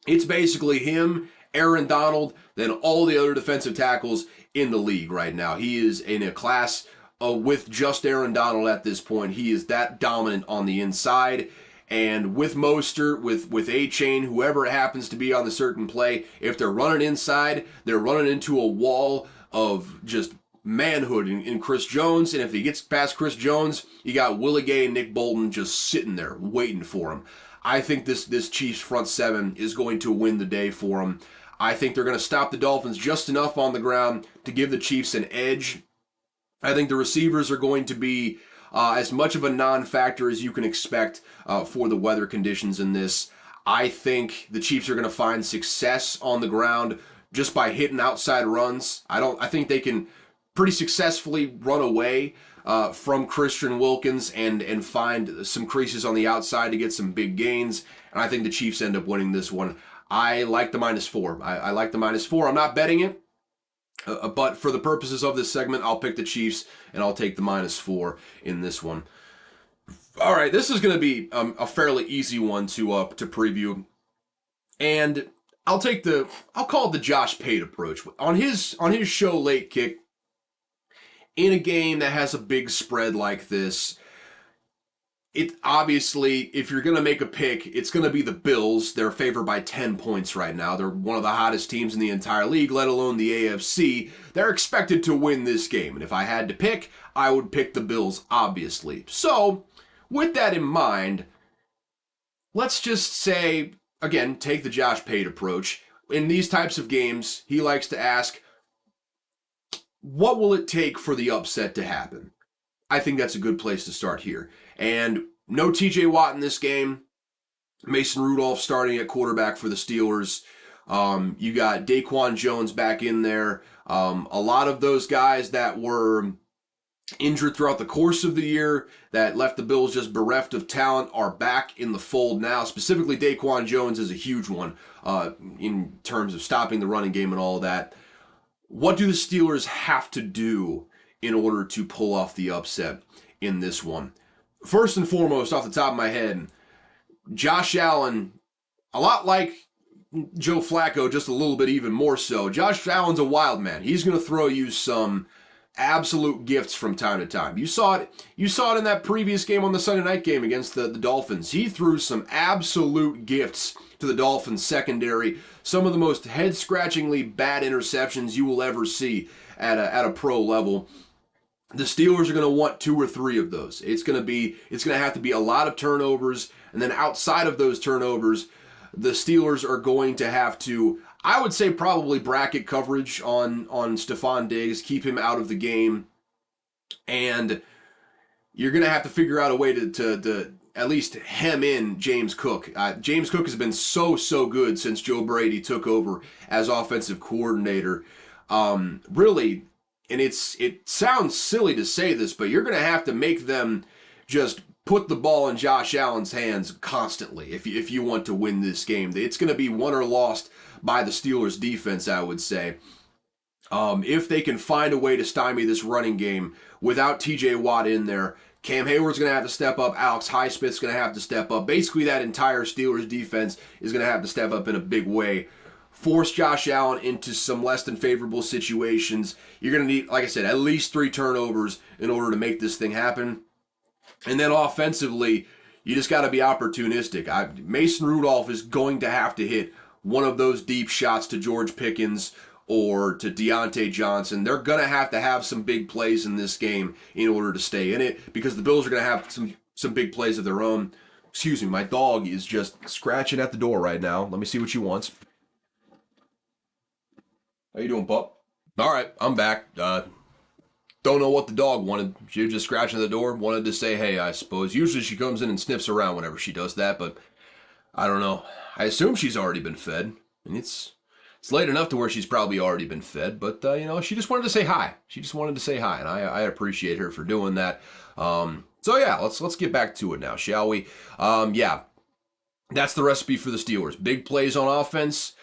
it's basically him Aaron Donald than all the other defensive tackles in the league right now. He is in a class with just Aaron Donald at this point. He is that dominant on the inside. And with Mostert, with A-Chain, whoever it happens to be on the certain play, if they're running inside, they're running into a wall of just manhood in Chris Jones. And if he gets past Chris Jones, you got Willie Gay and Nick Bolton just sitting there waiting for him. I think this Chiefs front seven is going to win the day for them. I think they're going to stop the Dolphins just enough on the ground to give the Chiefs an edge. I think the receivers are going to be as much of a non-factor as you can expect for the weather conditions in this. I think the Chiefs are going to find success on the ground just by hitting outside runs. I think they can pretty successfully run away from Christian Wilkins and find some creases on the outside to get some big gains. And I think the Chiefs end up winning this one. I like the -4. I like the -4. I'm not betting it. But for the purposes of this segment, I'll pick the Chiefs, and I'll take the -4 in this one. All right, this is going to be a fairly easy one to preview, and I'll call it the Josh Pate approach on his show Late Kick. In a game that has a big spread like this, it obviously, if you're going to make a pick, it's going to be the Bills. They're favored by 10 points right now. They're one of the hottest teams in the entire league, let alone the AFC. They're expected to win this game. And if I had to pick, I would pick the Bills, obviously. So, with that in mind, let's just say, again, take the Josh Pate approach. In these types of games, he likes to ask, what will it take for the upset to happen? I think that's a good place to start here. And no TJ Watt in this game. Mason Rudolph starting at quarterback for the Steelers. You got Daquan Jones back in there. A lot of those guys that were injured throughout the course of the year that left the Bills just bereft of talent are back in the fold now. Specifically, Daquan Jones is a huge one in terms of stopping the running game and all of that. What do the Steelers have to do in order to pull off the upset in this one? First and foremost, off the top of my head, Josh Allen, a lot like Joe Flacco, just a little bit even more so. Josh Allen's a wild man. He's going to throw you some absolute gifts from time to time. You saw it in that previous game on the Sunday night game against the Dolphins. He threw some absolute gifts to the Dolphins secondary. Some of the most head-scratchingly bad interceptions you will ever see at a pro level. The Steelers are going to want 2 or 3 of those. It's going to have to be a lot of turnovers, and then outside of those turnovers, the Steelers are going to have to, I would say, probably bracket coverage on Stephon Diggs, keep him out of the game, and you're going to have to figure out a way to at least hem in James Cook. James Cook has been so good since Joe Brady took over as offensive coordinator. Really. And it sounds silly to say this, but you're going to have to make them just put the ball in Josh Allen's hands constantly if you want to win this game. It's going to be won or lost by the Steelers' defense, I would say. If they can find a way to stymie this running game without TJ Watt in there, Cam Hayward's going to have to step up. Alex Highsmith's going to have to step up. Basically, that entire Steelers defense is going to have to step up in a big way. Force Josh Allen into some less than favorable situations. You're going to need, like I said, at least 3 turnovers in order to make this thing happen. And then offensively, you just got to be opportunistic. Mason Rudolph is going to have to hit one of those deep shots to George Pickens or to Deontay Johnson. They're going to have some big plays in this game in order to stay in it, because the Bills are going to have some big plays of their own. Excuse me, my dog is just scratching at the door right now. Let me see what she wants. How you doing, pup? All right, I'm back. Don't know what the dog wanted. She was just scratching at the door, wanted to say hey, I suppose. Usually she comes in and sniffs around whenever she does that, but I don't know. I assume she's already been fed. And it's late enough to where she's probably already been fed, but she just wanted to say hi. She just wanted to say hi, and I appreciate her for doing that. So yeah, let's get back to it now, shall we? Yeah, that's the recipe for the Steelers. Big plays on offense.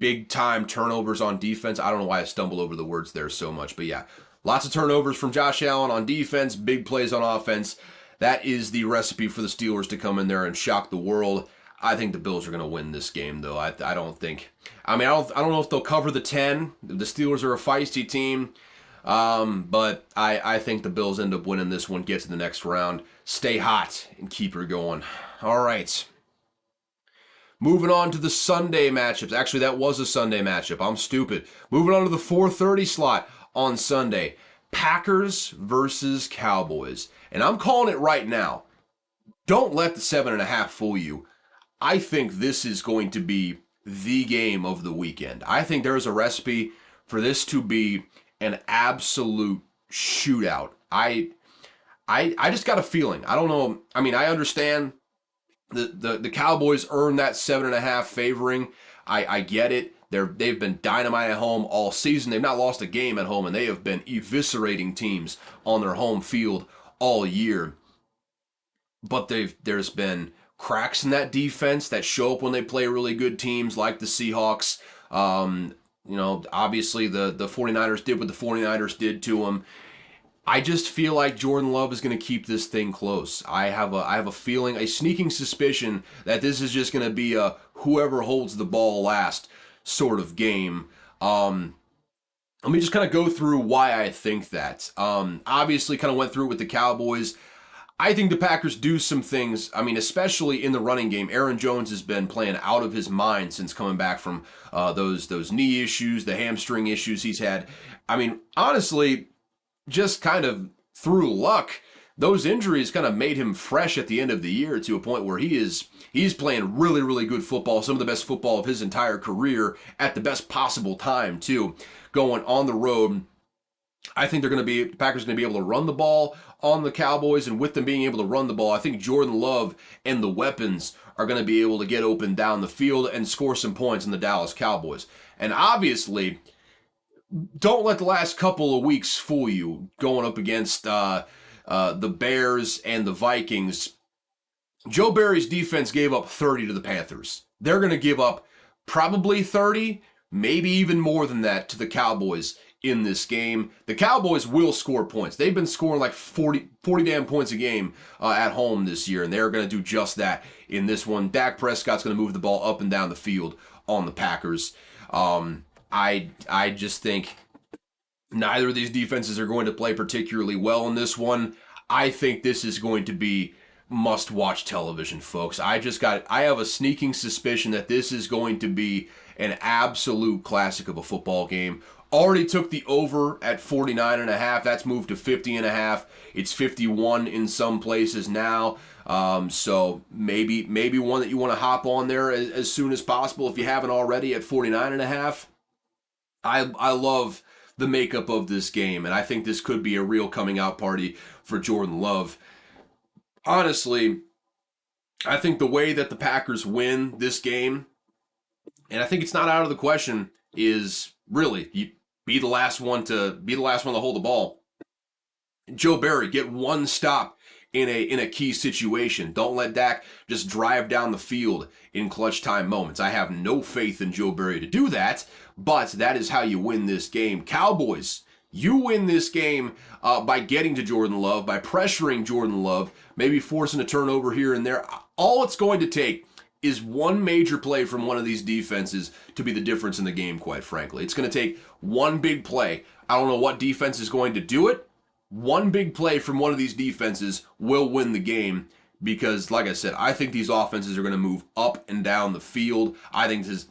Big time turnovers on defense. I don't know why I stumble over the words there so much, but yeah, lots of turnovers from Josh Allen on defense, big plays on offense. That is the recipe for the Steelers to come in there and shock the world. I think the Bills are going to win this game, though. I don't think. I don't know if they'll cover the 10. The Steelers are a feisty team, but I think the Bills end up winning this one, get to the next round, stay hot, and keep her going. All right. Moving on to the Sunday matchups. Actually, that was a Sunday matchup. I'm stupid. Moving on to the 4:30 slot on Sunday. Packers versus Cowboys. And I'm calling it right now. Don't let the 7.5 fool you. I think this is going to be the game of the weekend. I think there's a recipe for this to be an absolute shootout. I just got a feeling. I don't know. I mean, I understand the Cowboys earned that 7.5 favoring. I get it. They've been dynamite at home all season. They've not lost a game at home, and they have been eviscerating teams on their home field all year. But there's been cracks in that defense that show up when they play really good teams like the Seahawks. Obviously the 49ers did what the 49ers did to them. I just feel like Jordan Love is going to keep this thing close. I have a feeling, a sneaking suspicion that this is just going to be a whoever holds the ball last sort of game. Let me just kind of go through why I think that. Obviously kind of went through with the Cowboys. I think the Packers do some things, especially in the running game. Aaron Jones has been playing out of his mind since coming back from those knee issues, the hamstring issues he's had. Honestly, just kind of through luck, those injuries kind of made him fresh at the end of the year to a point where he's playing really, really good football, some of the best football of his entire career at the best possible time, too, going on the road. I think the Packers are going to be able to run the ball on the Cowboys, and with them being able to run the ball, I think Jordan Love and the weapons are going to be able to get open down the field and score some points in the Dallas Cowboys. And obviously, don't let the last couple of weeks fool you going up against the Bears and the Vikings. Joe Barry's defense gave up 30 to the Panthers. They're going to give up probably 30, maybe even more than that to the Cowboys in this game. The Cowboys will score points. They've been scoring like 40 damn points a game at home this year, and they're going to do just that in this one. Dak Prescott's going to move the ball up and down the field on the Packers. I just think neither of these defenses are going to play particularly well in this one. I think this is going to be must-watch television, folks. I have a sneaking suspicion that this is going to be an absolute classic of a football game. Already took the over at 49.5. That's moved to 50.5. It's 51 in some places now. So maybe one that you want to hop on there as soon as possible if you haven't already at 49.5. I love the makeup of this game, and I think this could be a real coming out party for Jordan Love. Honestly, I think the way that the Packers win this game, and I think it's not out of the question, is really you be the last one to hold the ball. Joe Barry, get one stop in a key situation. Don't let Dak just drive down the field in clutch time moments. I have no faith in Joe Barry to do that, but that is how you win this game. Cowboys, you win this game by getting to Jordan Love, by pressuring Jordan Love, maybe forcing a turnover here and there. All it's going to take is one major play from one of these defenses to be the difference in the game, quite frankly. It's going to take one big play. I don't know what defense is going to do it. One big play from one of these defenses will win the game because, like I said, I think these offenses are going to move up and down the field. I think this is,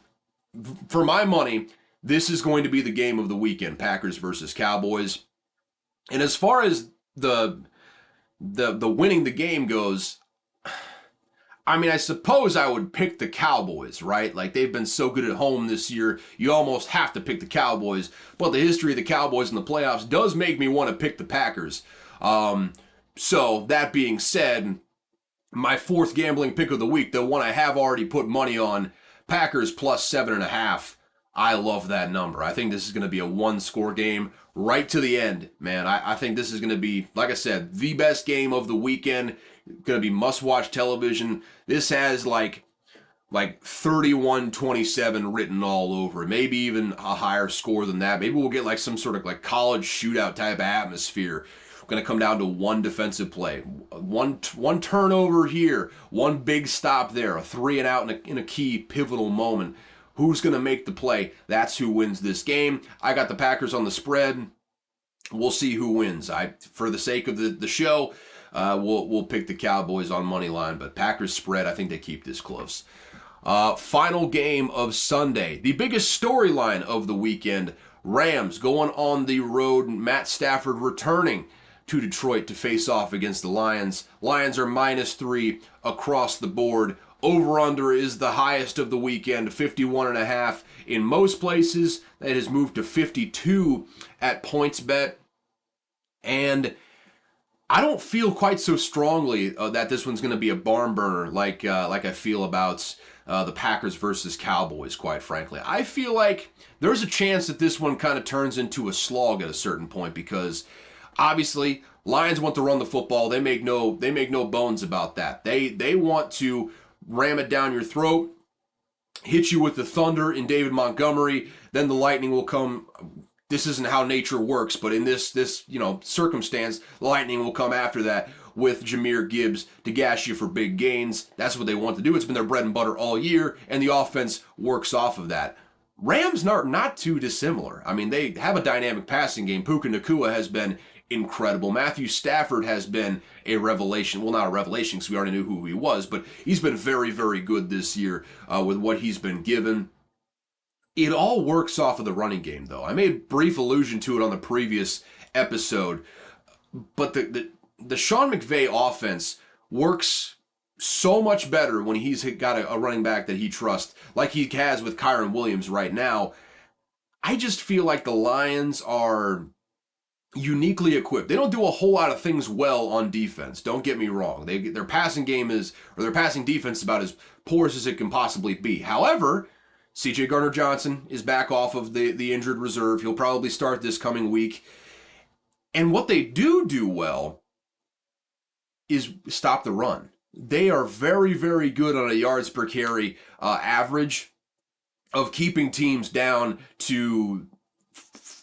for my money, this is going to be the game of the weekend, Packers versus Cowboys. And as far as the winning the game goes, I suppose I would pick the Cowboys, right? Like, they've been so good at home this year, you almost have to pick the Cowboys. But the history of the Cowboys in the playoffs does make me want to pick the Packers. So, that being said, my fourth gambling pick of the week, the one I have already put money on, Packers plus 7.5. I love that number. I think this is going to be a one-score game right to the end, man. I think this is going to be, like I said, the best game of the weekend. Going to be must-watch television. This has like 31-27 written all over it. Maybe even a higher score than that. Maybe we'll get like some sort of like college shootout type atmosphere going to come down to one defensive play. One turnover here, one big stop there, a 3 and out in a key pivotal moment. Who's going to make the play? That's who wins this game. I got the Packers on the spread. We'll see who wins. For the sake of the show, we'll pick the Cowboys on money line, but Packers spread, I think they keep this close. Final game of Sunday, the biggest storyline of the weekend. Rams going on the road. Matt Stafford returning to Detroit to face off against the Lions. Lions are -3 across the board. Over-under is the highest of the weekend, 51.5 in most places. That has moved to 52 at PointsBet. And I don't feel quite so strongly that this one's going to be a barn burner like I feel about the Packers versus Cowboys, quite frankly. I feel like there's a chance that this one kind of turns into a slog at a certain point because obviously Lions want to run the football. They make no bones about that. They want to ram it down your throat, hit you with the thunder in David Montgomery, then the lightning will come. This isn't how nature works, but in this circumstance, lightning will come after that with Jahmyr Gibbs to gash you for big gains. That's what they want to do. It's been their bread and butter all year, and the offense works off of that. Rams not too dissimilar. I mean, they have a dynamic passing game. Puka Nacua has been incredible. Matthew Stafford has been a revelation. Well, not a revelation because we already knew who he was, but he's been very, very good this year with what he's been given. It all works off of the running game, though. I made brief allusion to it on the previous episode, but the Sean McVay offense works so much better when he's got a running back that he trusts, like he has with Kyren Williams right now. I just feel like the Lions are uniquely equipped. They don't do a whole lot of things well on defense. Don't get me wrong. Their passing defense is about as porous as it can possibly be. However, C.J. Gardner-Johnson is back off of the injured reserve. He'll probably start this coming week. And what they do well is stop the run. They are very, very good on a yards per carry average of keeping teams down to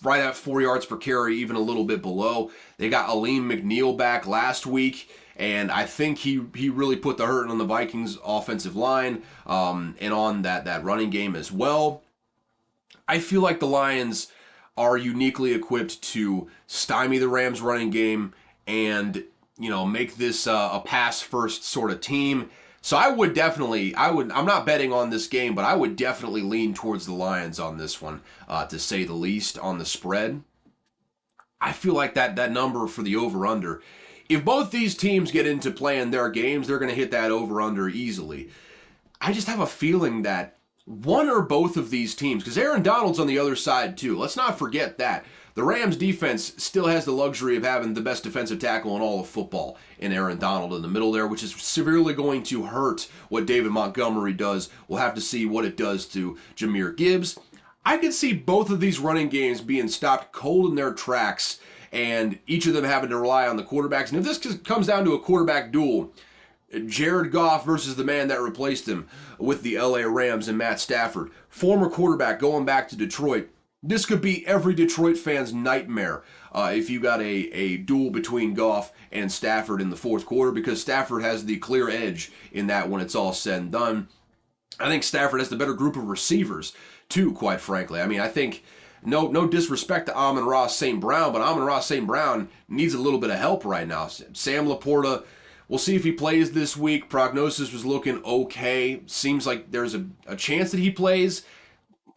right at 4 yards per carry, even a little bit below. They got Aleem McNeil back last week, and I think he really put the hurt on the Vikings offensive line and on that running game as well. I feel like the Lions are uniquely equipped to stymie the Rams running game and make this a pass-first sort of team. So I'm not betting on this game, but I would definitely lean towards the Lions on this one, to say the least, on the spread. I feel like that number for the over-under, if both these teams get into playing their games, they're going to hit that over-under easily. I just have a feeling that one or both of these teams, because Aaron Donald's on the other side too. Let's not forget that. The Rams defense still has the luxury of having the best defensive tackle in all of football in Aaron Donald in the middle there, which is severely going to hurt what David Montgomery does. We'll have to see what it does to Jahmyr Gibbs. I could see both of these running games being stopped cold in their tracks and each of them having to rely on the quarterbacks. And if this comes down to a quarterback duel, Jared Goff versus the man that replaced him with the LA Rams and Matt Stafford, former quarterback going back to Detroit, this could be every Detroit fan's nightmare if you got a duel between Goff and Stafford in the fourth quarter, because Stafford has the clear edge in that when it's all said and done. I think Stafford has the better group of receivers too, quite frankly. I mean, I think no disrespect to Amon-Ra St. Brown, but Amon-Ra St. Brown needs a little bit of help right now. Sam Laporta, we'll see if he plays this week. Prognosis was looking okay. Seems like there's a chance that he plays.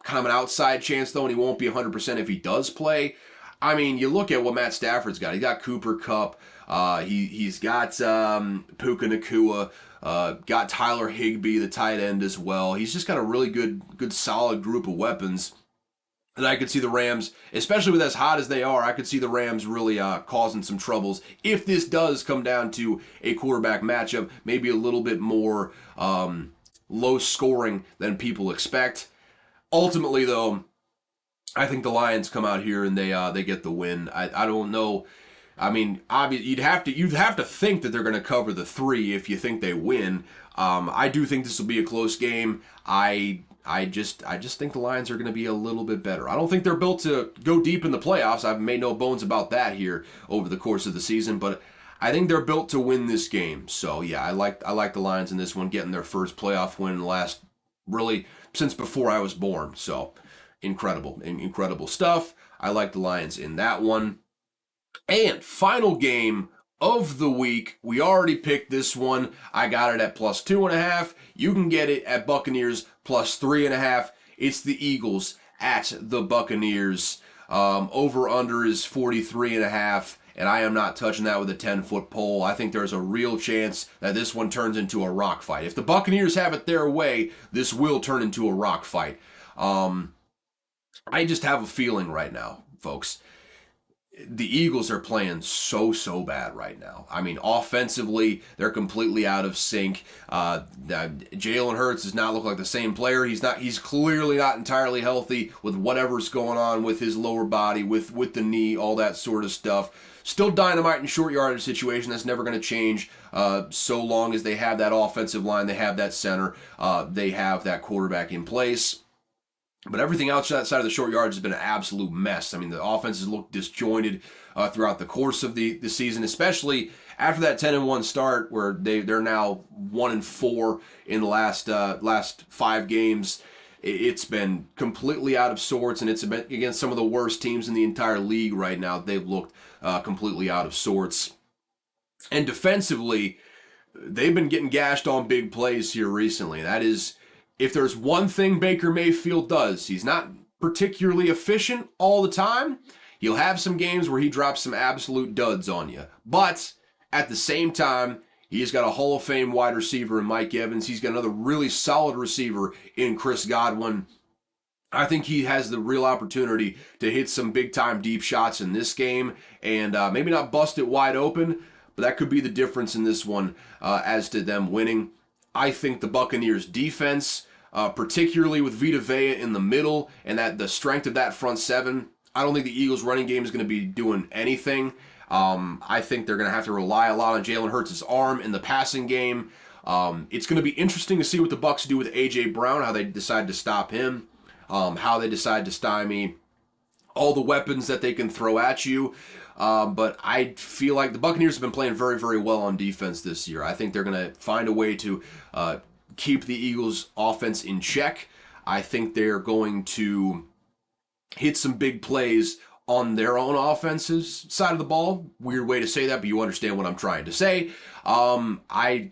Kind of an outside chance, though, and he won't be 100% if he does play. I mean, you look at what Matt Stafford's got. He got Cooper Kupp. He's got Puka Nacua. Got Tyler Higbee, the tight end, as well. He's just got a really good solid group of weapons. And I could see the Rams, especially with as hot as they are, I could see the Rams really causing some troubles. If this does come down to a quarterback matchup, maybe a little bit more low scoring than people expect. Ultimately, though, I think the Lions come out here and they get the win. I don't know. I mean, obviously, you'd have to think that they're going to cover the 3 if you think they win. I do think this will be a close game. I'm I just think the Lions are going to be a little bit better. I don't think they're built to go deep in the playoffs. I've made no bones about that here over the course of the season, but I think they're built to win this game. So yeah, I like the Lions in this one, getting their first playoff win in the last, really, since before I was born. So incredible stuff. I like the Lions in that one. And final game of the week. We already picked this one. I got it at plus 2.5. You can get it at Buccaneers plus 3.5. It's the Eagles at the Buccaneers. Over under is 43.5. And I am not touching that with a 10-foot pole. I think there's a real chance that this one turns into a rock fight. If the Buccaneers have it their way, this will turn into a rock fight. I just have a feeling right now, folks. The Eagles are playing so bad right now. I mean, offensively, they're completely out of sync. Jalen Hurts does not look like the same player. He's clearly not entirely healthy with whatever's going on with his lower body, with the knee, all that sort of stuff. Still dynamite in short yardage situation. That's never going to change so long as they have that offensive line, they have that center, they have that quarterback in place. But everything outside of the short yards has been an absolute mess. I mean, the offenses look disjointed throughout the course of the season, especially after that 10-1 start where they're now 1-4 in the last 5 games. It's been completely out of sorts, and it's been against some of the worst teams in the entire league right now. They've looked completely out of sorts. And defensively, they've been getting gashed on big plays here recently. That is, if there's one thing Baker Mayfield does, he's not particularly efficient all the time. He'll have some games where he drops some absolute duds on you. But at the same time, he's got a Hall of Fame wide receiver in Mike Evans. He's got another really solid receiver in Chris Godwin. I think he has the real opportunity to hit some big-time deep shots in this game and maybe not bust it wide open, but that could be the difference in this one as to them winning. I think the Buccaneers defense, particularly with Vita Vea in the middle and that the strength of that front seven, I don't think the Eagles running game is going to be doing anything. I think they're going to have to rely a lot on Jalen Hurts' arm in the passing game. It's going to be interesting to see what the Bucs do with A.J. Brown, how they decide to stop him, how they decide to stymie all the weapons that they can throw at you. But I feel like the Buccaneers have been playing very well on defense this year. I think they're going to find a way to keep the Eagles' offense in check. I think they're going to hit some big plays on their own offense's side of the ball. Weird way to say that, but you understand what I'm trying to say. I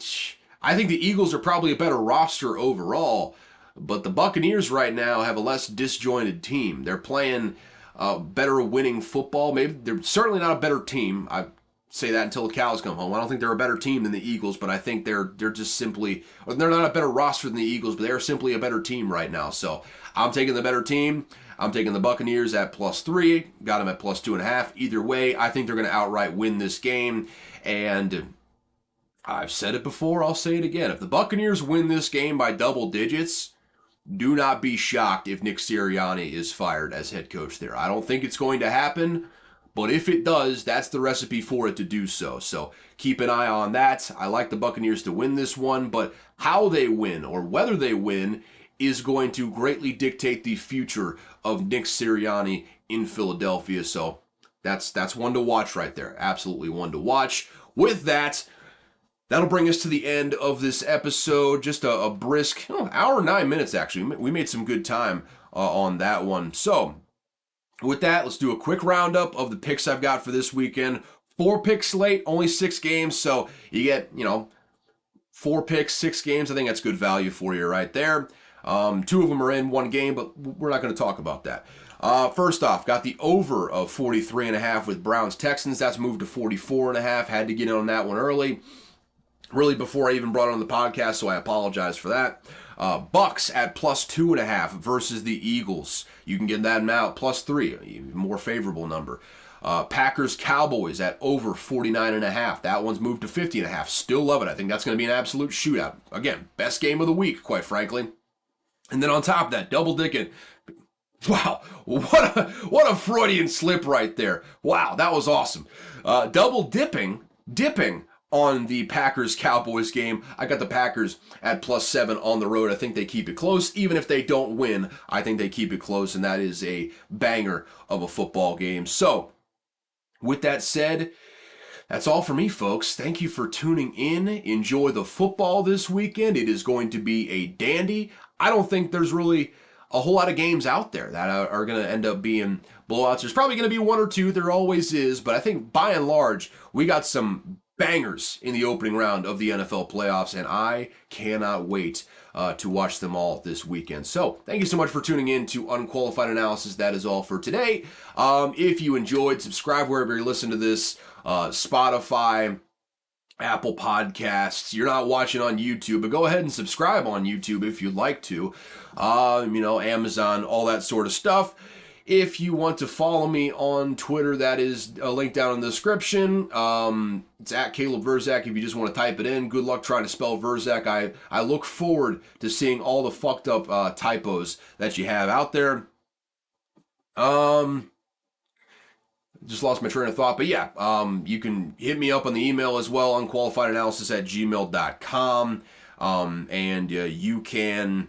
think the Eagles are probably a better roster overall, but the Buccaneers right now have a less disjointed team. They're playing better winning football. Maybe they're certainly not a better team. I say that until the cows come home. I don't think they're a better team than the Eagles, but I think they're just simply, they're not a better roster than the Eagles, but they're simply a better team right now. So I'm taking the better team. I'm taking the Buccaneers at +3. Got them at +2.5. Either way, I think they're going to outright win this game. And I've said it before, I'll say it again. If the Buccaneers win this game by double digits, do not be shocked if Nick Sirianni is fired as head coach there. I don't think it's going to happen, but if it does, that's the recipe for it to do so. So keep an eye on that. I like the Buccaneers to win this one, but how they win or whether they win is going to greatly dictate the future of Nick Sirianni in Philadelphia. So that's one to watch right there. Absolutely one to watch. With that, that'll bring us to the end of this episode. Just a brisk hour and 9 minutes, actually. We made some good time on that one. So with that, let's do a quick roundup of the picks I've got for this weekend. 4-pick slate, only 6 games. So you get, 4 picks, 6 games. I think that's good value for you right there. 2 of them are in 1 game, but we're not going to talk about that. First off, got the over of 43.5 with Browns-Texans. That's moved to 44.5. Had to get in on that one early. Really before I even brought it on the podcast, so I apologize for that. Bucks at +2.5 versus the Eagles. You can get that now at +3, even more favorable number. Packers-Cowboys at over 49.5. That one's moved to 50.5. Still love it. I think that's going to be an absolute shootout. Again, best game of the week, quite frankly. And then on top of that, double dicking. Wow, what a Freudian slip right there. Wow, that was awesome. Double dipping on the Packers-Cowboys game. I got the Packers at +7 on the road. I think they keep it close. Even if they don't win, I think they keep it close, and that is a banger of a football game. So, with that said, that's all for me, folks. Thank you for tuning in. Enjoy the football this weekend. It is going to be a dandy. I don't think there's really a whole lot of games out there that are going to end up being blowouts. There's probably going to be one or two. There always is. But I think by and large, we got some bangers in the opening round of the NFL playoffs, and I cannot wait to watch them all this weekend. So thank you so much for tuning in to Unqualified Analysis. That is all for today. If you enjoyed, subscribe wherever you listen to this. Spotify, Apple Podcasts. You're not watching on YouTube, but go ahead and subscribe on YouTube if you'd like to. Amazon, all that sort of stuff. If you want to follow me on Twitter, that is a link down in the description. It's at Caleb Verzak if you just want to type it in. Good luck trying to spell Verzak. I look forward to seeing all the fucked up typos that you have out there. Just lost my train of thought, but yeah, you can hit me up on the email as well, unqualifiedanalysis@gmail.com, and you can,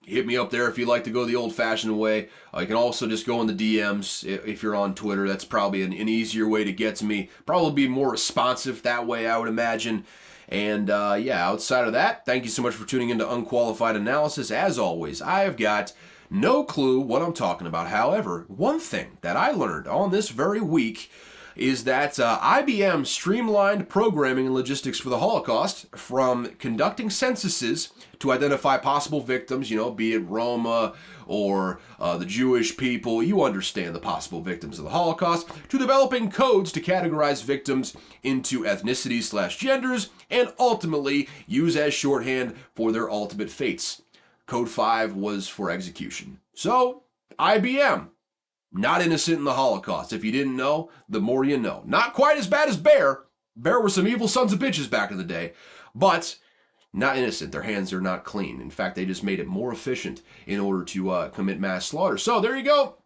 hit me up there if you'd like to go the old-fashioned way. You can also just go in the DMs if you're on Twitter. That's probably an easier way to get to me. Probably be more responsive that way, I would imagine. And outside of that, thank you so much for tuning into Unqualified Analysis. As always, I have got no clue what I'm talking about. However, one thing that I learned on this very week is that IBM streamlined programming and logistics for the Holocaust from conducting censuses to identify possible victims, be it Roma or the Jewish people. You understand the possible victims of the Holocaust, to developing codes to categorize victims into ethnicities/genders and ultimately use as shorthand for their ultimate fates. Code 5 was for execution. So, IBM, not innocent in the Holocaust. If you didn't know, the more you know. Not quite as bad as Bear. Bear were some evil sons of bitches back in the day. But not innocent. Their hands are not clean. In fact, they just made it more efficient in order to commit mass slaughter. So, there you go.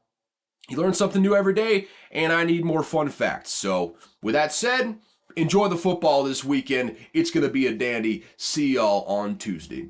You learn something new every day, and I need more fun facts. So, with that said, enjoy the football this weekend. It's going to be a dandy. See y'all on Tuesday.